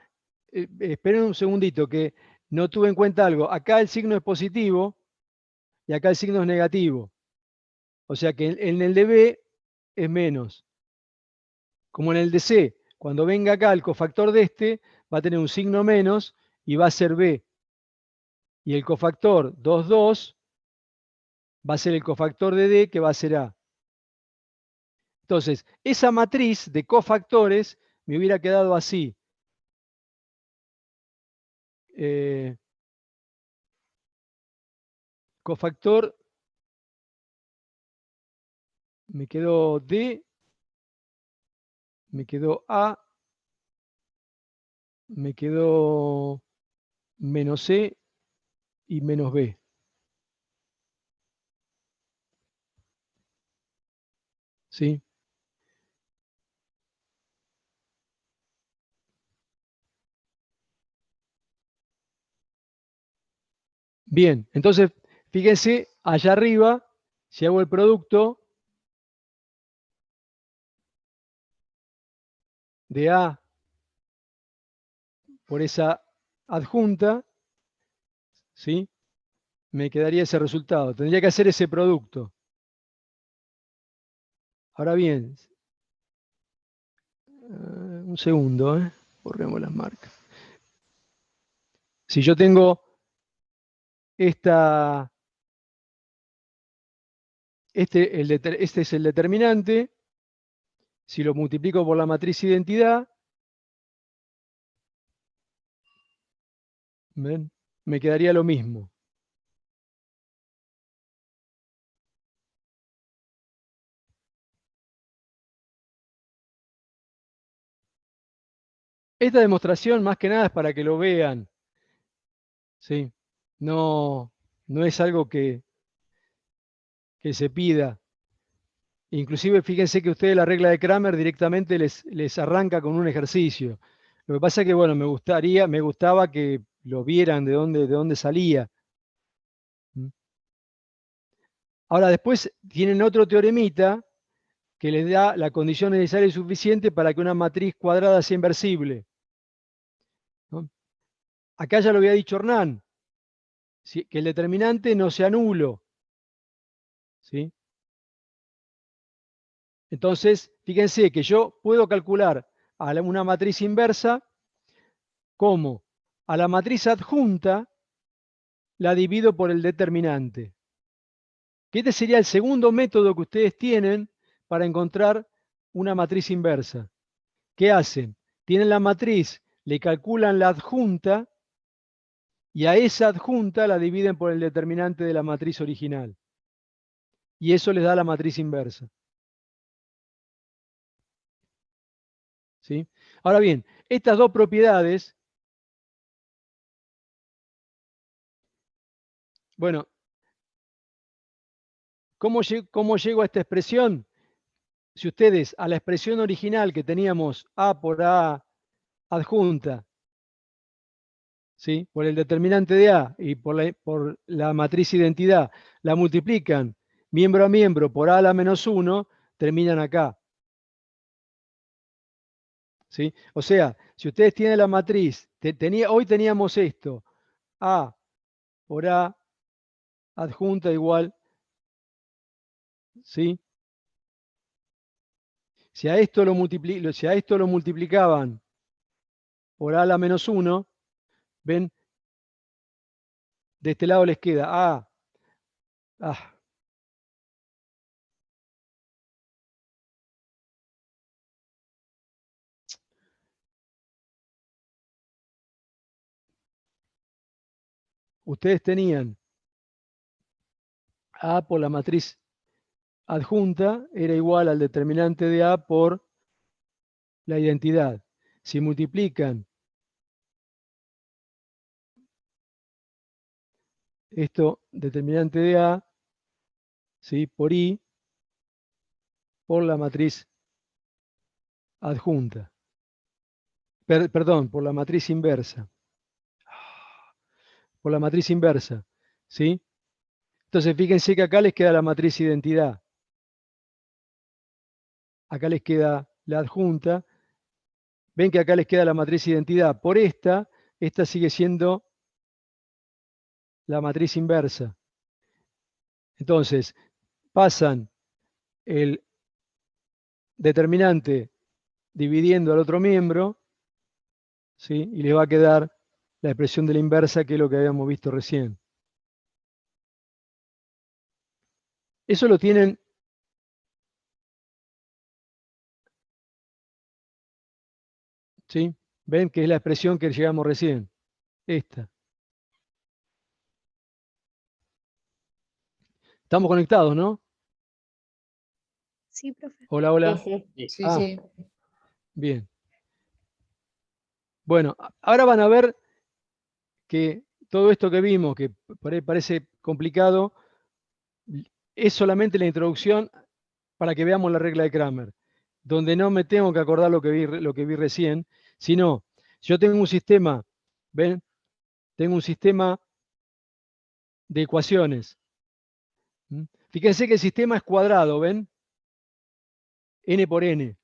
esperen un segundito, que no tuve en cuenta algo. Acá el signo es positivo y acá el signo es negativo. O sea que en el de B es menos. Como en el de C, cuando venga acá el cofactor de este, va a tener un signo menos y va a ser B. Y el cofactor 2, 2 va a ser el cofactor de D, que va a ser A. Entonces, esa matriz de cofactores me hubiera quedado así. Cofactor, me quedó D, me quedó A, me quedó menos C y menos B. ¿Sí? Bien, entonces, fíjense, allá arriba, si hago el producto de A por esa adjunta, ¿sí? Me quedaría ese resultado. Tendría que hacer ese producto. Ahora bien, un segundo, borremos las marcas. Si yo tengo esta, este es el determinante, si lo multiplico por la matriz identidad, ¿ven? Me quedaría lo mismo. Esta demostración más que nada es para que lo vean. ¿Sí? No, no es algo que se pida. Inclusive fíjense que ustedes la regla de Kramer directamente les arranca con un ejercicio. Lo que pasa es que, bueno, me gustaba que lo vieran de dónde salía. ¿Mm? Ahora, después tienen otro teoremita que les da la condición necesaria y suficiente para que una matriz cuadrada sea inversible, ¿no? Acá ya lo había dicho Hernán, que el determinante no sea nulo, ¿sí? Entonces, fíjense que yo puedo calcular a una matriz inversa como a la matriz adjunta la divido por el determinante. Que este sería el segundo método que ustedes tienen para encontrar una matriz inversa. ¿Qué hacen? Tienen la matriz, le calculan la adjunta y a esa adjunta la dividen por el determinante de la matriz original. Y eso les da la matriz inversa. ¿Sí? Ahora bien, estas dos propiedades, bueno, ¿cómo llego a esta expresión? Si ustedes a la expresión original que teníamos A por A adjunta, ¿sí? Por el determinante de A y por la matriz identidad, la multiplican miembro a miembro por A a la menos 1, terminan acá. ¿Sí? O sea, si ustedes tienen la matriz, hoy teníamos esto, A por A adjunta igual, ¿sí? Si a esto lo multiplicaban por A a la menos 1, ven, de este lado les queda A, ustedes tenían A por la matriz adjunta era igual al determinante de A por la identidad. Si multiplican esto, determinante de A, ¿sí?, por I, por la matriz adjunta. Perdón, por la matriz inversa. Por la matriz inversa, ¿sí? Entonces, fíjense que acá les queda la matriz identidad. Acá les queda la adjunta. Ven que acá les queda la matriz identidad. Por esta sigue siendo la matriz inversa. Entonces, pasan el determinante dividiendo al otro miembro, ¿sí?, y les va a quedar la expresión de la inversa, que es lo que habíamos visto recién. Eso lo tienen ¿sí? ¿Ven que es la expresión que llegamos recién? Esta. Estamos conectados, ¿no? Sí, profe. Hola, hola. Sí. Sí, Ah, sí. bien. Bueno, ahora van a ver que todo esto que vimos, que por ahí parece complicado, es solamente la introducción para que veamos la regla de Cramer, donde no me tengo que acordar lo que vi recién, sino yo tengo un sistema, ¿ven? Tengo un sistema de ecuaciones. Fíjense que el sistema es cuadrado, ¿ven? N por N.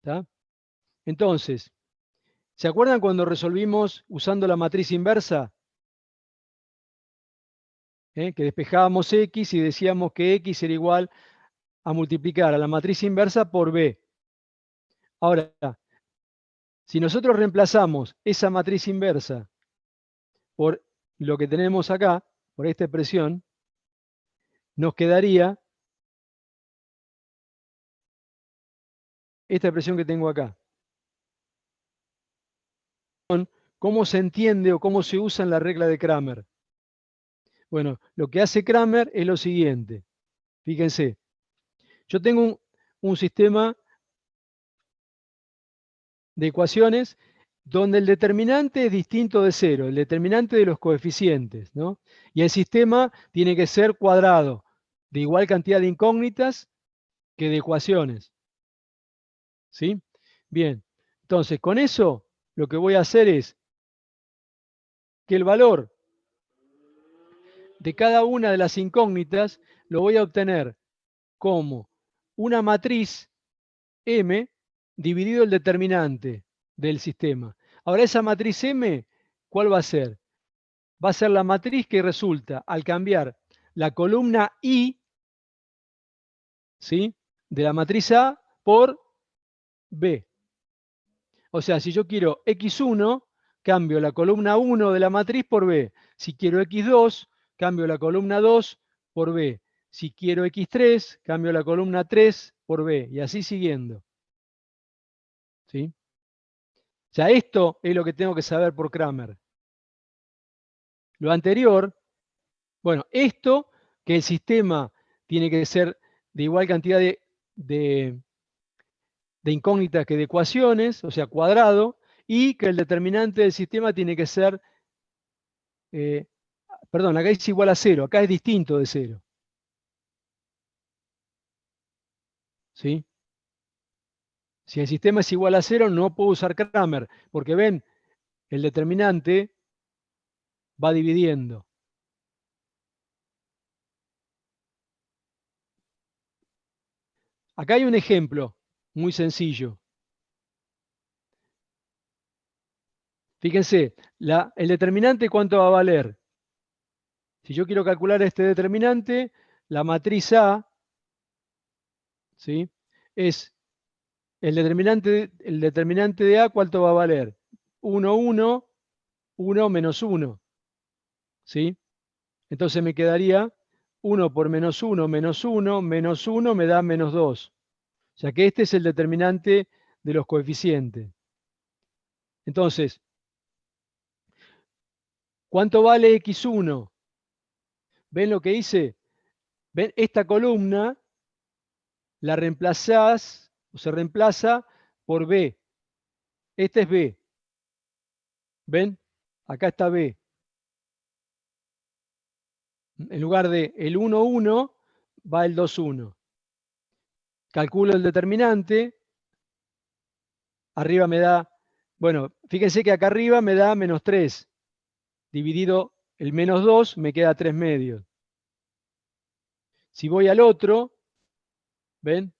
¿Está? Entonces, ¿se acuerdan cuando resolvimos usando la matriz inversa? Que despejábamos X y decíamos que X era igual a multiplicar a la matriz inversa por B. Ahora, si nosotros reemplazamos esa matriz inversa por lo que tenemos acá, por esta expresión, nos quedaría esta expresión que tengo acá. ¿Cómo se entiende o cómo se usa en la regla de Cramer? Bueno, lo que hace Cramer es lo siguiente. Fíjense, yo tengo un sistema de ecuaciones donde el determinante es distinto de cero, el determinante de los coeficientes, ¿no? Y el sistema tiene que ser cuadrado, de igual cantidad de incógnitas que de ecuaciones. ¿Sí? Bien, entonces con eso lo que voy a hacer es que el valor de cada una de las incógnitas lo voy a obtener como una matriz M dividido el determinante del sistema. Ahora, esa matriz M, ¿cuál va a ser? Va a ser la matriz que resulta al cambiar la columna I, ¿sí?, de la matriz A por B. O sea, si yo quiero X1, cambio la columna 1 de la matriz por B. Si quiero X2, cambio la columna 2 por B. Si quiero X3, cambio la columna 3 por B. Y así siguiendo. ¿Sí? O sea, esto es lo que tengo que saber por Cramer. Lo anterior, bueno, esto, que el sistema tiene que ser de igual cantidad de incógnitas que de ecuaciones, o sea, cuadrado, y que el determinante del sistema tiene que ser, perdón, acá es igual a 0, acá es distinto de 0. ¿Sí? Si el sistema es igual a 0, no puedo usar Cramer, porque ven, el determinante va dividiendo. Acá hay un ejemplo muy sencillo. Fíjense, el determinante, ¿cuánto va a valer? Si yo quiero calcular este determinante, la matriz A, ¿sí?, es el determinante de A, ¿cuánto va a valer? 1, 1, 1 menos 1. ¿Sí? Entonces me quedaría 1 por menos 1, menos 1, menos 1 me da menos 2. O sea que este es el determinante de los coeficientes. Entonces, ¿Cuánto vale X1? ¿Ven lo que hice? ¿Ven? Esta columna la reemplazás, o se reemplaza por B. Este es B. ¿Ven? Acá está B. En lugar de el 1, 1, va el 2, 1. Calculo el determinante. Arriba me da, bueno, fíjense que acá arriba me da menos 3. Dividido el menos 2, me queda 3 medios. Si voy al otro, ¿ven?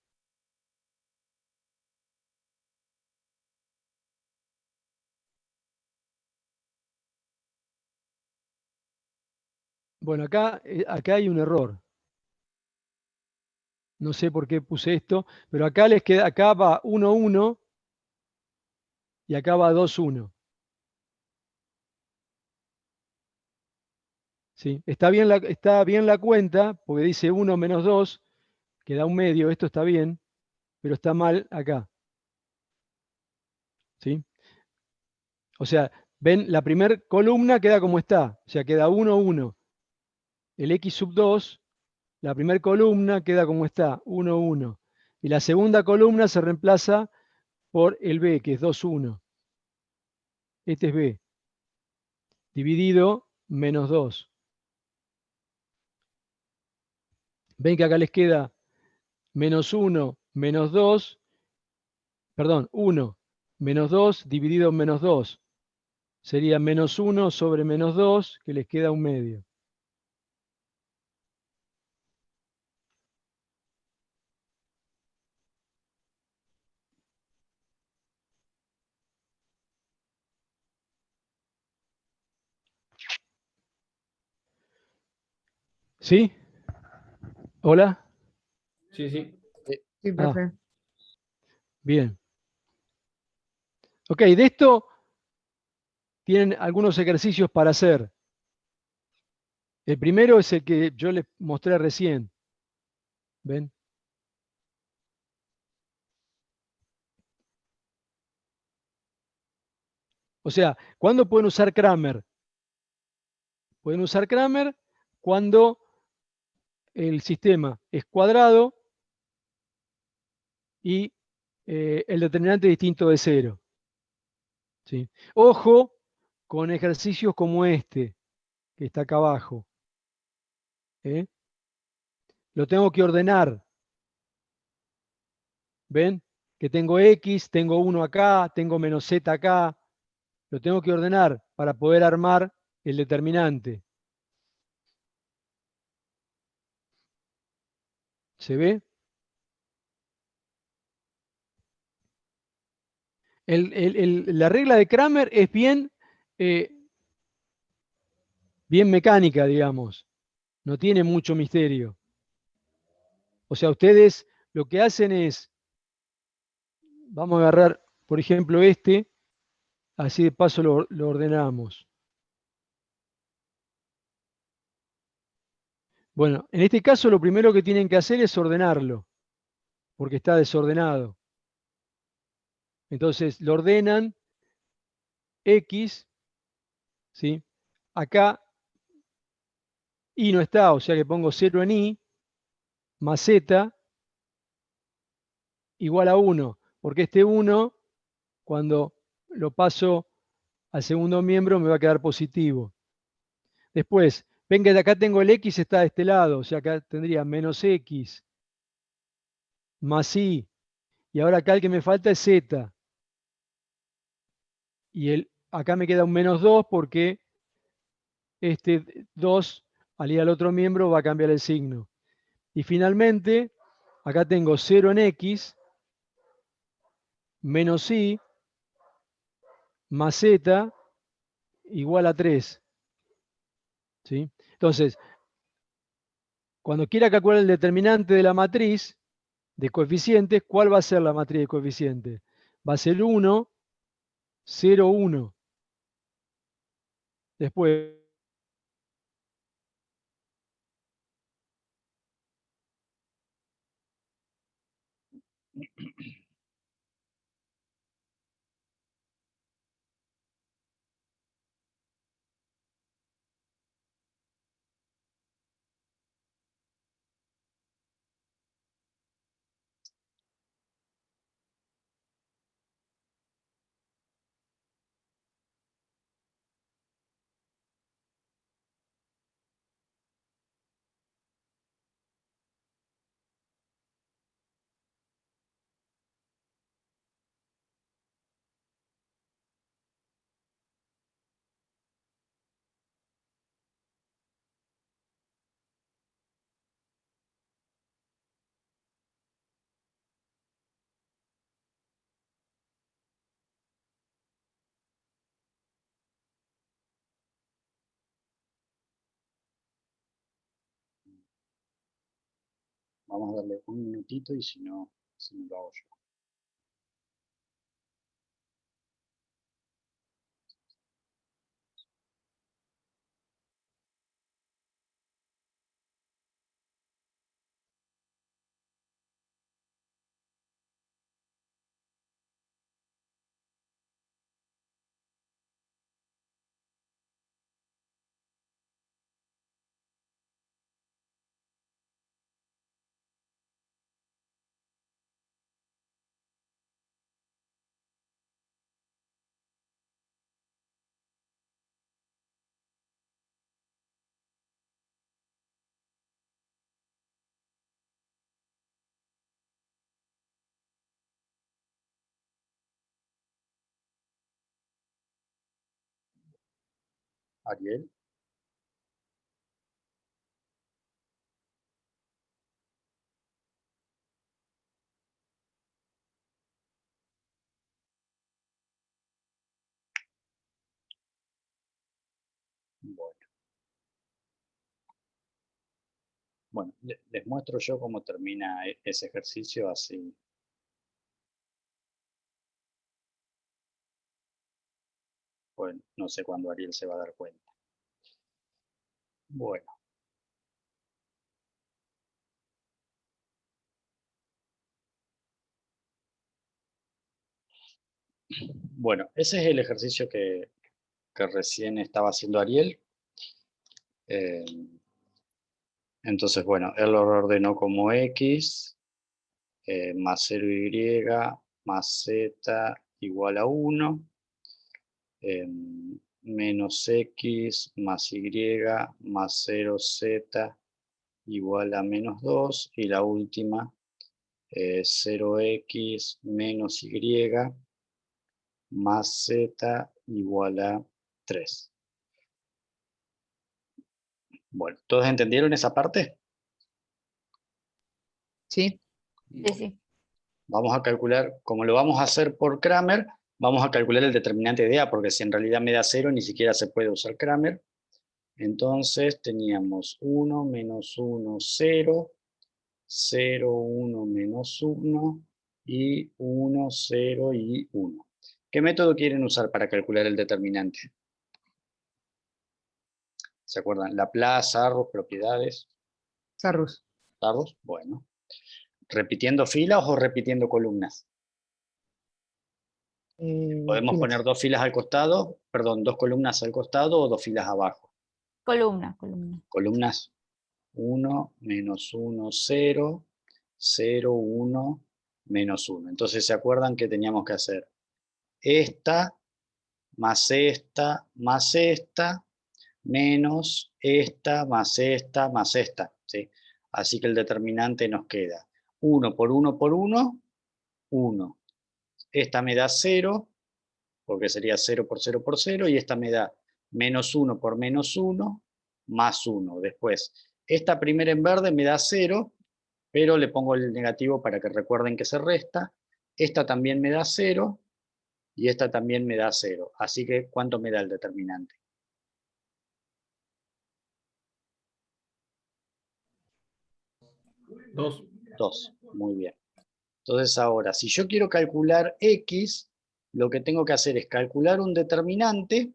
Bueno, acá hay un error. No sé por qué puse esto, pero acá les queda, acá va 1, 1 y acá va 2, 1. ¿Sí? Está bien la cuenta, porque dice 1 menos 2, que da un medio, esto está bien, pero está mal acá. ¿Sí? O sea, ven, la primera columna queda como está, o sea, queda 1, 1. El x sub 2, la primera columna queda como está, 1, 1. Y la segunda columna se reemplaza por el b, que es 2, 1. Este es b, dividido menos 2. Ven que acá les queda menos 1, menos 2, perdón, 1, menos 2 dividido en menos 2. Sería menos 1 sobre menos 2, que les queda un medio. ¿Sí? ¿Hola? Sí, sí. Sí, profe. Bien. Ok, de esto tienen algunos ejercicios para hacer. El primero es el que yo les mostré recién. ¿Ven? O sea, ¿cuándo pueden usar Kramer? Pueden usar Kramer cuando el sistema es cuadrado y el determinante distinto de 0. ¿Sí? Ojo con ejercicios como este, que está acá abajo. ¿Eh? Lo tengo que ordenar. ¿Ven? Que tengo X, tengo 1 acá, tengo menos Z acá. Lo tengo que ordenar para poder armar el determinante. ¿Se ve? La regla de Kramer es eh, bien mecánica, digamos. No tiene mucho misterio. O sea, ustedes lo que hacen es, vamos a agarrar, por ejemplo, este, así de paso lo ordenamos. Bueno, en este caso lo primero que tienen que hacer es ordenarlo, porque está desordenado. Entonces lo ordenan X, ¿sí? Acá Y no está, o sea que pongo 0 en Y, más Z, igual a 1, porque este 1, cuando lo paso al segundo miembro, me va a quedar positivo. Después, ven que de acá tengo el X, está de este lado, o sea, acá tendría menos X, más Y, y ahora acá el que me falta es Z. Y acá me queda un menos 2 porque este 2, al ir al otro miembro, va a cambiar el signo. Y finalmente, acá tengo 0 en X, menos Y, más Z, igual a 3. ¿Sí? Entonces, cuando quiera calcular el determinante de la matriz de coeficientes, ¿cuál va a ser la matriz de coeficientes? Va a ser 1, 0, 1. Después, Vamos a darle un minutito y si no lo hago yo. Ariel. Bueno, les muestro yo cómo termina ese ejercicio así. Bueno, no sé cuándo Ariel se va a dar cuenta. Bueno. Bueno, ese es el ejercicio que recién estaba haciendo Ariel. Entonces, bueno, él lo ordenó como X, más 0Y, más Z igual a 1, menos X más Y más 0Z igual a menos 2, y la última, 0X menos Y más Z igual a 3. Bueno, ¿todos entendieron esa parte? Sí. Sí. Vamos a calcular, como lo vamos a hacer por Cramer, vamos a calcular el determinante de A, porque si en realidad me da 0, ni siquiera se puede usar Cramer. Entonces teníamos 1 menos 1, 0, 0, 1 menos 1, y 1, 0 y 1. ¿Qué método quieren usar para calcular el determinante? ¿Se acuerdan? Laplace, Arrow, propiedades. Sarrus. ¿Arrows? Bueno. ¿Repitiendo filas o repitiendo columnas? Podemos Filas. poner 2 filas al costado, perdón, 2 columnas al costado o 2 filas abajo. Columna. Columnas 1, menos 1, 0, 0, 1, menos 1. Entonces, ¿se acuerdan que teníamos que hacer? Esta, más esta, más esta, menos esta, más esta, más esta. ¿Sí? Así que el determinante nos queda 1 por 1 por 1, 1. Esta me da 0, porque sería 0 por 0 por 0, y esta me da menos 1 por menos 1, más 1. Después, esta primera en verde me da 0, pero le pongo el negativo para que recuerden que se resta. Esta también me da 0, y esta también me da 0. Así que, ¿cuánto me da el determinante? 2. 2. Muy bien. Entonces ahora, si yo quiero calcular X, lo que tengo que hacer es calcular un determinante,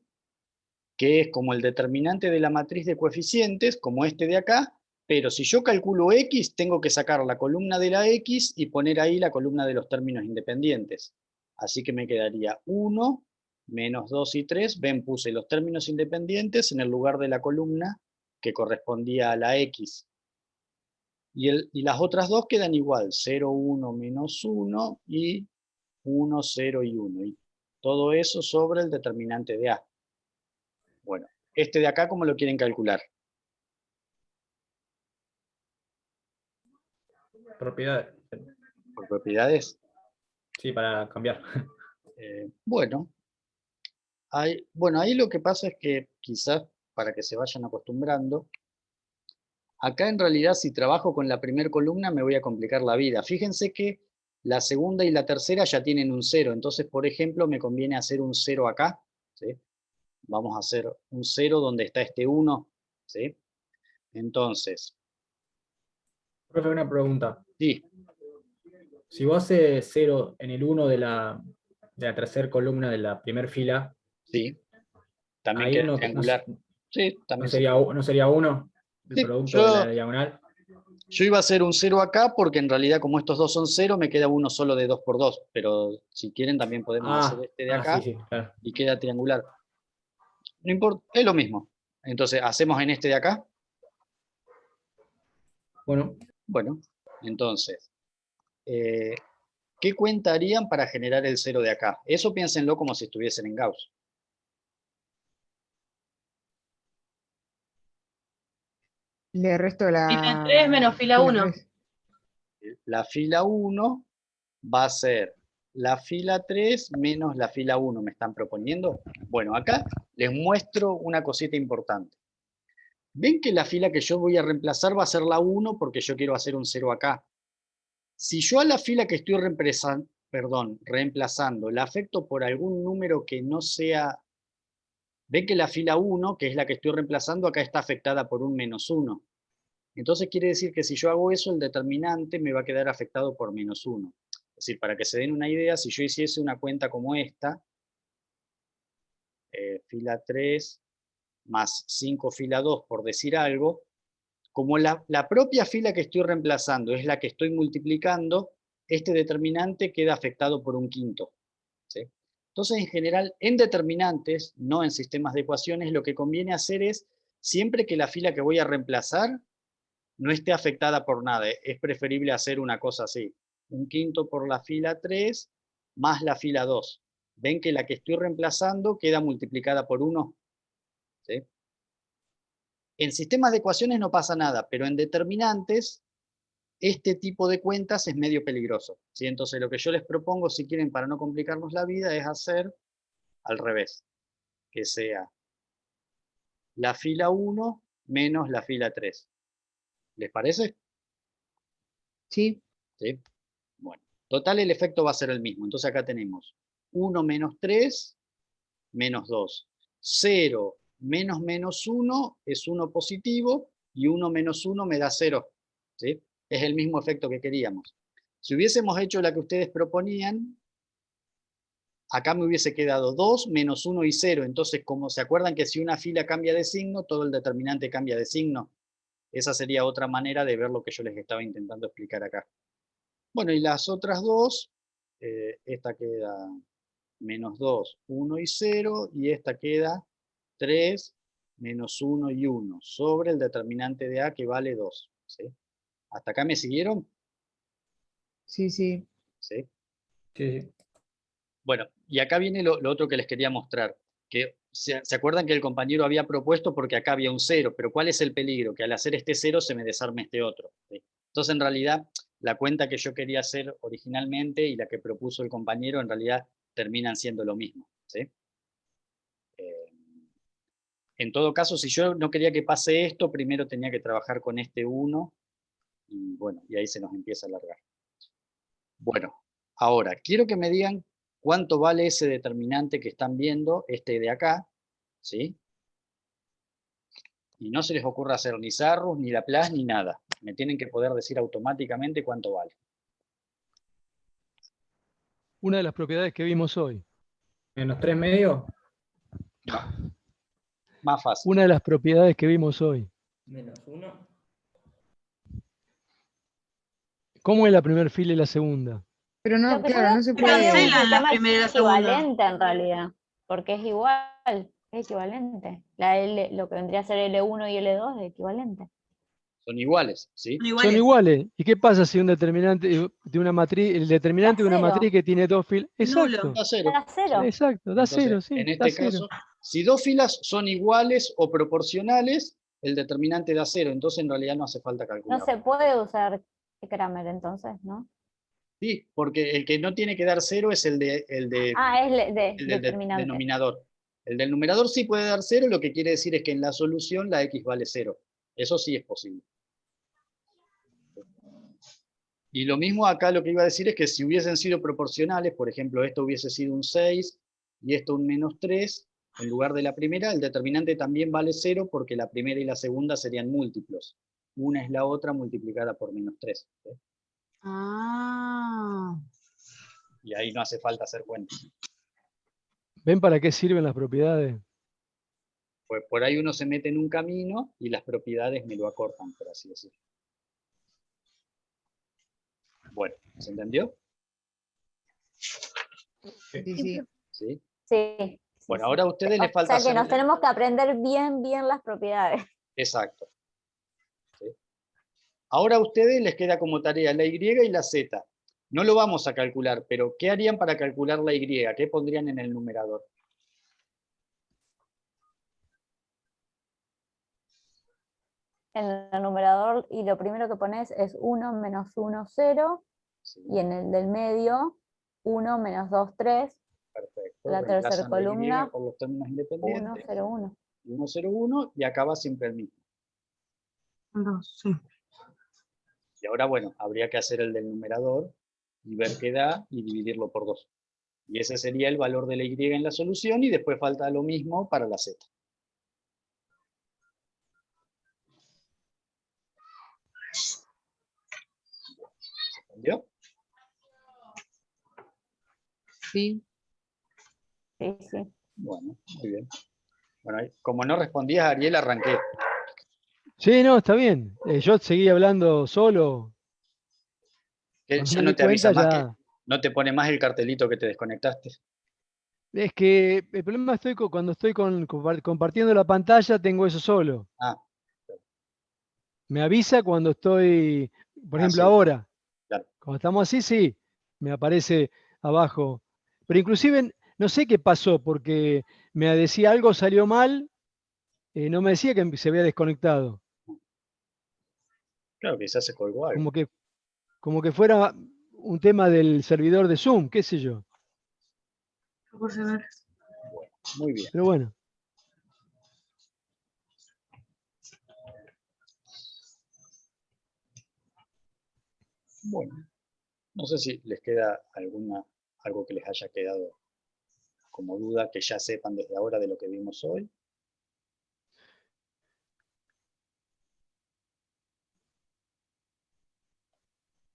que es como el determinante de la matriz de coeficientes, como este de acá, pero si yo calculo X, tengo que sacar la columna de la X y poner ahí la columna de los términos independientes. Así que me quedaría 1, menos 2 y 3. Ven, puse los términos independientes en el lugar de la columna que correspondía a la X. Y las otras dos quedan igual, 0, 1, menos 1 y 1, 0 y 1. Y todo eso sobre el determinante de A. Bueno, este de acá, ¿cómo lo quieren calcular? Propiedades. ¿Por propiedades? Sí, para cambiar. Bueno, ahí lo que pasa es que quizás para que se vayan acostumbrando, acá en realidad si trabajo con la primera columna me voy a complicar la vida. Fíjense que la segunda y la tercera ya tienen un 0, entonces por ejemplo me conviene hacer un 0 acá, ¿sí? Vamos a hacer un 0 donde está este 1, ¿sí? Entonces, Profe, una pregunta. Sí, Si vos haces 0 en el 1 de la tercera columna de la primera fila, sí. También ahí queda no, triangular. Sí, no también se sería, puede. no sería 1 el Sí, producto de la diagonal. yo iba a hacer un 0 acá porque en realidad como estos dos son 0 me queda uno solo de 2 por 2, pero si quieren también podemos hacer este de Sí, acá sí, claro. y queda triangular. No importa, es lo mismo. Entonces, ¿hacemos en este de acá? Bueno, Bueno, entonces, ¿qué cuenta harían para generar el 0 de acá? Eso piénsenlo como si estuviesen en Gauss. Le resto la... Fila 3 menos fila 1. 3. La fila 1 va a ser la fila 3 menos la fila 1, ¿me están proponiendo? Bueno, acá les muestro una cosita importante. Ven que la fila que yo voy a reemplazar va a ser la 1 porque yo quiero hacer un 0 acá. Si yo a la fila que estoy reemplazando la afecto por algún número que no sea... Ven que la fila 1, que es la que estoy reemplazando, acá está afectada por un -1. Entonces quiere decir que si yo hago eso, el determinante me va a quedar afectado por -1. Es decir, para que se den una idea, si yo hiciese una cuenta como esta, fila 3 más 5 fila 2, por decir algo, como la propia fila que estoy reemplazando es la que estoy multiplicando, este determinante queda afectado por un quinto. ¿Sí? Entonces, en general, en determinantes, no en sistemas de ecuaciones, lo que conviene hacer es, siempre que la fila que voy a reemplazar no esté afectada por nada, es preferible hacer una cosa así. Un quinto por la fila 3 más la fila 2. Ven que la que estoy reemplazando queda multiplicada por 1. ¿Sí? En sistemas de ecuaciones no pasa nada, pero en determinantes este tipo de cuentas es medio peligroso. ¿Sí? Entonces lo que yo les propongo, si quieren, para no complicarnos la vida, es hacer al revés. Que sea la fila 1 menos la fila 3. ¿Les parece? Sí. ¿Sí? Bueno, total el efecto va a ser el mismo. Entonces acá tenemos 1 menos 3 menos 2. 0 menos menos 1 es 1 positivo y 1 menos 1 me da 0. ¿Sí? Es el mismo efecto que queríamos. Si hubiésemos hecho la que ustedes proponían, acá me hubiese quedado 2 menos 1 y 0. Entonces, como se acuerdan que si una fila cambia de signo, todo el determinante cambia de signo. Esa sería otra manera de ver lo que yo les estaba intentando explicar acá. Bueno, y las otras dos, esta queda menos 2, 1 y 0, y esta queda 3, menos 1 y 1, sobre el determinante de A que vale 2. ¿Sí? ¿Hasta acá me siguieron? Sí, sí. ¿Sí? sí. Bueno, y acá viene lo otro que les quería mostrar, que se acuerdan que el compañero había propuesto porque acá había un 0, pero ¿cuál es el peligro? Que al hacer este 0 se me desarme este otro. ¿Sí? Entonces, en realidad, la cuenta que yo quería hacer originalmente y la que propuso el compañero, en realidad terminan siendo lo mismo. ¿Sí? En todo caso, si yo no quería que pase esto, primero tenía que trabajar con este 1, y bueno, y ahí se nos empieza a alargar. Bueno, ahora, quiero que me digan cuánto vale ese determinante que están viendo, este de acá, ¿sí? Y no se les ocurra hacer ni Sarrus, ni Laplace, ni nada. Me tienen que poder decir automáticamente cuánto vale. Una de las propiedades que vimos hoy. Menos 3 medio. No. Más fácil. Una de las propiedades que vimos hoy. Menos 1. ¿Cómo es la primera fila y la segunda? Pero no, Lo que yo claro, veo no se es que es puede. un la sistema primera y la segunda. equivalente en realidad, porque es igual, es equivalente. La L, lo que vendría a ser L1 y L2 es equivalente. Son iguales, ¿sí? Son iguales. ¿Y qué pasa si un determinante de una matriz, el determinante de una Da cero. matriz que tiene dos filas? Exacto. Da cero. Da cero. Exacto, da Entonces, cero, sí, en da este cero. caso, si dos filas son iguales o proporcionales, el determinante da cero. Entonces, en realidad no hace falta No calcular. se puede usar Kramer entonces, ¿no? Sí, porque el que no tiene que dar cero es el del Determinante. denominador. El del numerador sí puede dar cero, lo que quiere decir es que en la solución la x vale cero. Eso sí es posible. Y lo mismo acá lo que iba a decir es que si hubiesen sido proporcionales, por ejemplo, esto hubiese sido un 6 y esto un -3, en lugar de la primera, el determinante también vale 0 porque la primera y la segunda serían múltiplos. una es la otra multiplicada por -3. ¿Sí? Ah, Y ahí no hace falta hacer cuentas. ¿Ven para qué sirven las propiedades? Pues por ahí uno se mete en un camino y las propiedades me lo acortan, por así decirlo. Bueno, ¿se entendió? Sí, sí. ¿Sí? Sí. Bueno, ahora a ustedes les O falta sea que nos hacer... tenemos que aprender bien las propiedades. Exacto. ¿Sí? Ahora a ustedes les queda como tarea la Y y la Z. No lo vamos a calcular, pero ¿qué harían para calcular la Y? ¿Qué pondrían en el numerador? En el numerador, y lo primero que pones es 1 menos 1, 0, Sí, y en el del medio, 1 menos 2, 3, perfecto. la tercera Reemplazan la Y columna, por los términos 1, independientes. 0, 1. 1, 0, 1 y acaba siempre el mismo. 2, sí. Y ahora, bueno, habría que hacer el del numerador y ver qué da y dividirlo por 2. Y ese sería el valor de la Y en la solución y después falta lo mismo para la Z. ¿Se entendió? Sí. Sí, sí. Bueno, muy bien. Bueno, como no respondías, Ariel, arranqué. Sí, no, está bien. Yo seguí hablando solo. Que Cuando ya me no di te avisa cuenta más que, ya... no te pone más el cartelito que te desconectaste. Es que el problema estoy cuando estoy compartiendo la pantalla, tengo eso solo. Ah, Me avisa cuando estoy, por ejemplo, sí, ahora. claro. Cuando estamos así, sí, me aparece abajo. Pero inclusive no sé qué pasó, porque me decía algo salió mal, no me decía que se había desconectado. Claro, quizás se colgó algo. Como que fuera un tema del servidor de Zoom, qué sé yo. Por saber. Bueno, muy bien. Pero bueno. Bueno, no sé si les queda algo que les haya quedado como duda, que ya sepan desde ahora de lo que vimos hoy.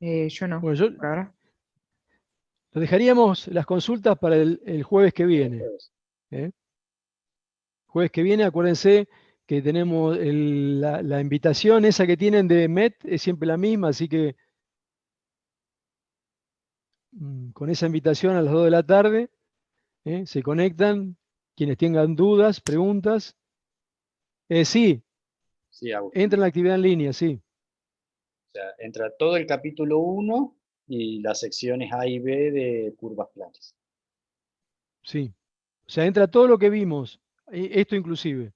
Yo no, Bueno, yo por ahora. lo dejaríamos las consultas para el jueves que viene. Pues, ¿Eh? Jueves que viene, acuérdense que tenemos la invitación esa que tienen de MET, es siempre la misma, así que con esa invitación a las 2 de la tarde, se conectan, quienes tengan dudas, preguntas. Sí, sí, Agustín. entra en la actividad en línea, sí. O sea, entra todo el capítulo 1 y las secciones A y B de curvas planas. Sí. O sea, entra todo lo que vimos, esto inclusive.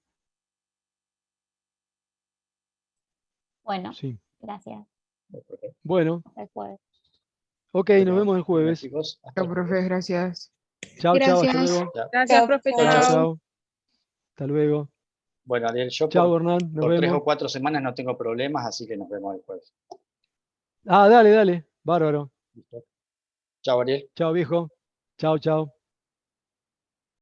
Bueno, Sí. gracias. Perfecto. Bueno, Hasta el jueves. ok, nos vemos el Bueno, jueves. chicos, hasta Chao, el profe, jueves. gracias. Chao, chao, hasta Gracias. luego. Ya. Gracias, profe. Chao, Chao. chao. Hasta luego. Bueno, Ariel, yo Chao, Hernán, nos por 3 vemos. o 4 semanas no tengo problemas, así que nos vemos el jueves. Ah, dale, dale. Bárbaro. ¿Listo? Chao, Ariel. Chao, viejo. Chao, chao.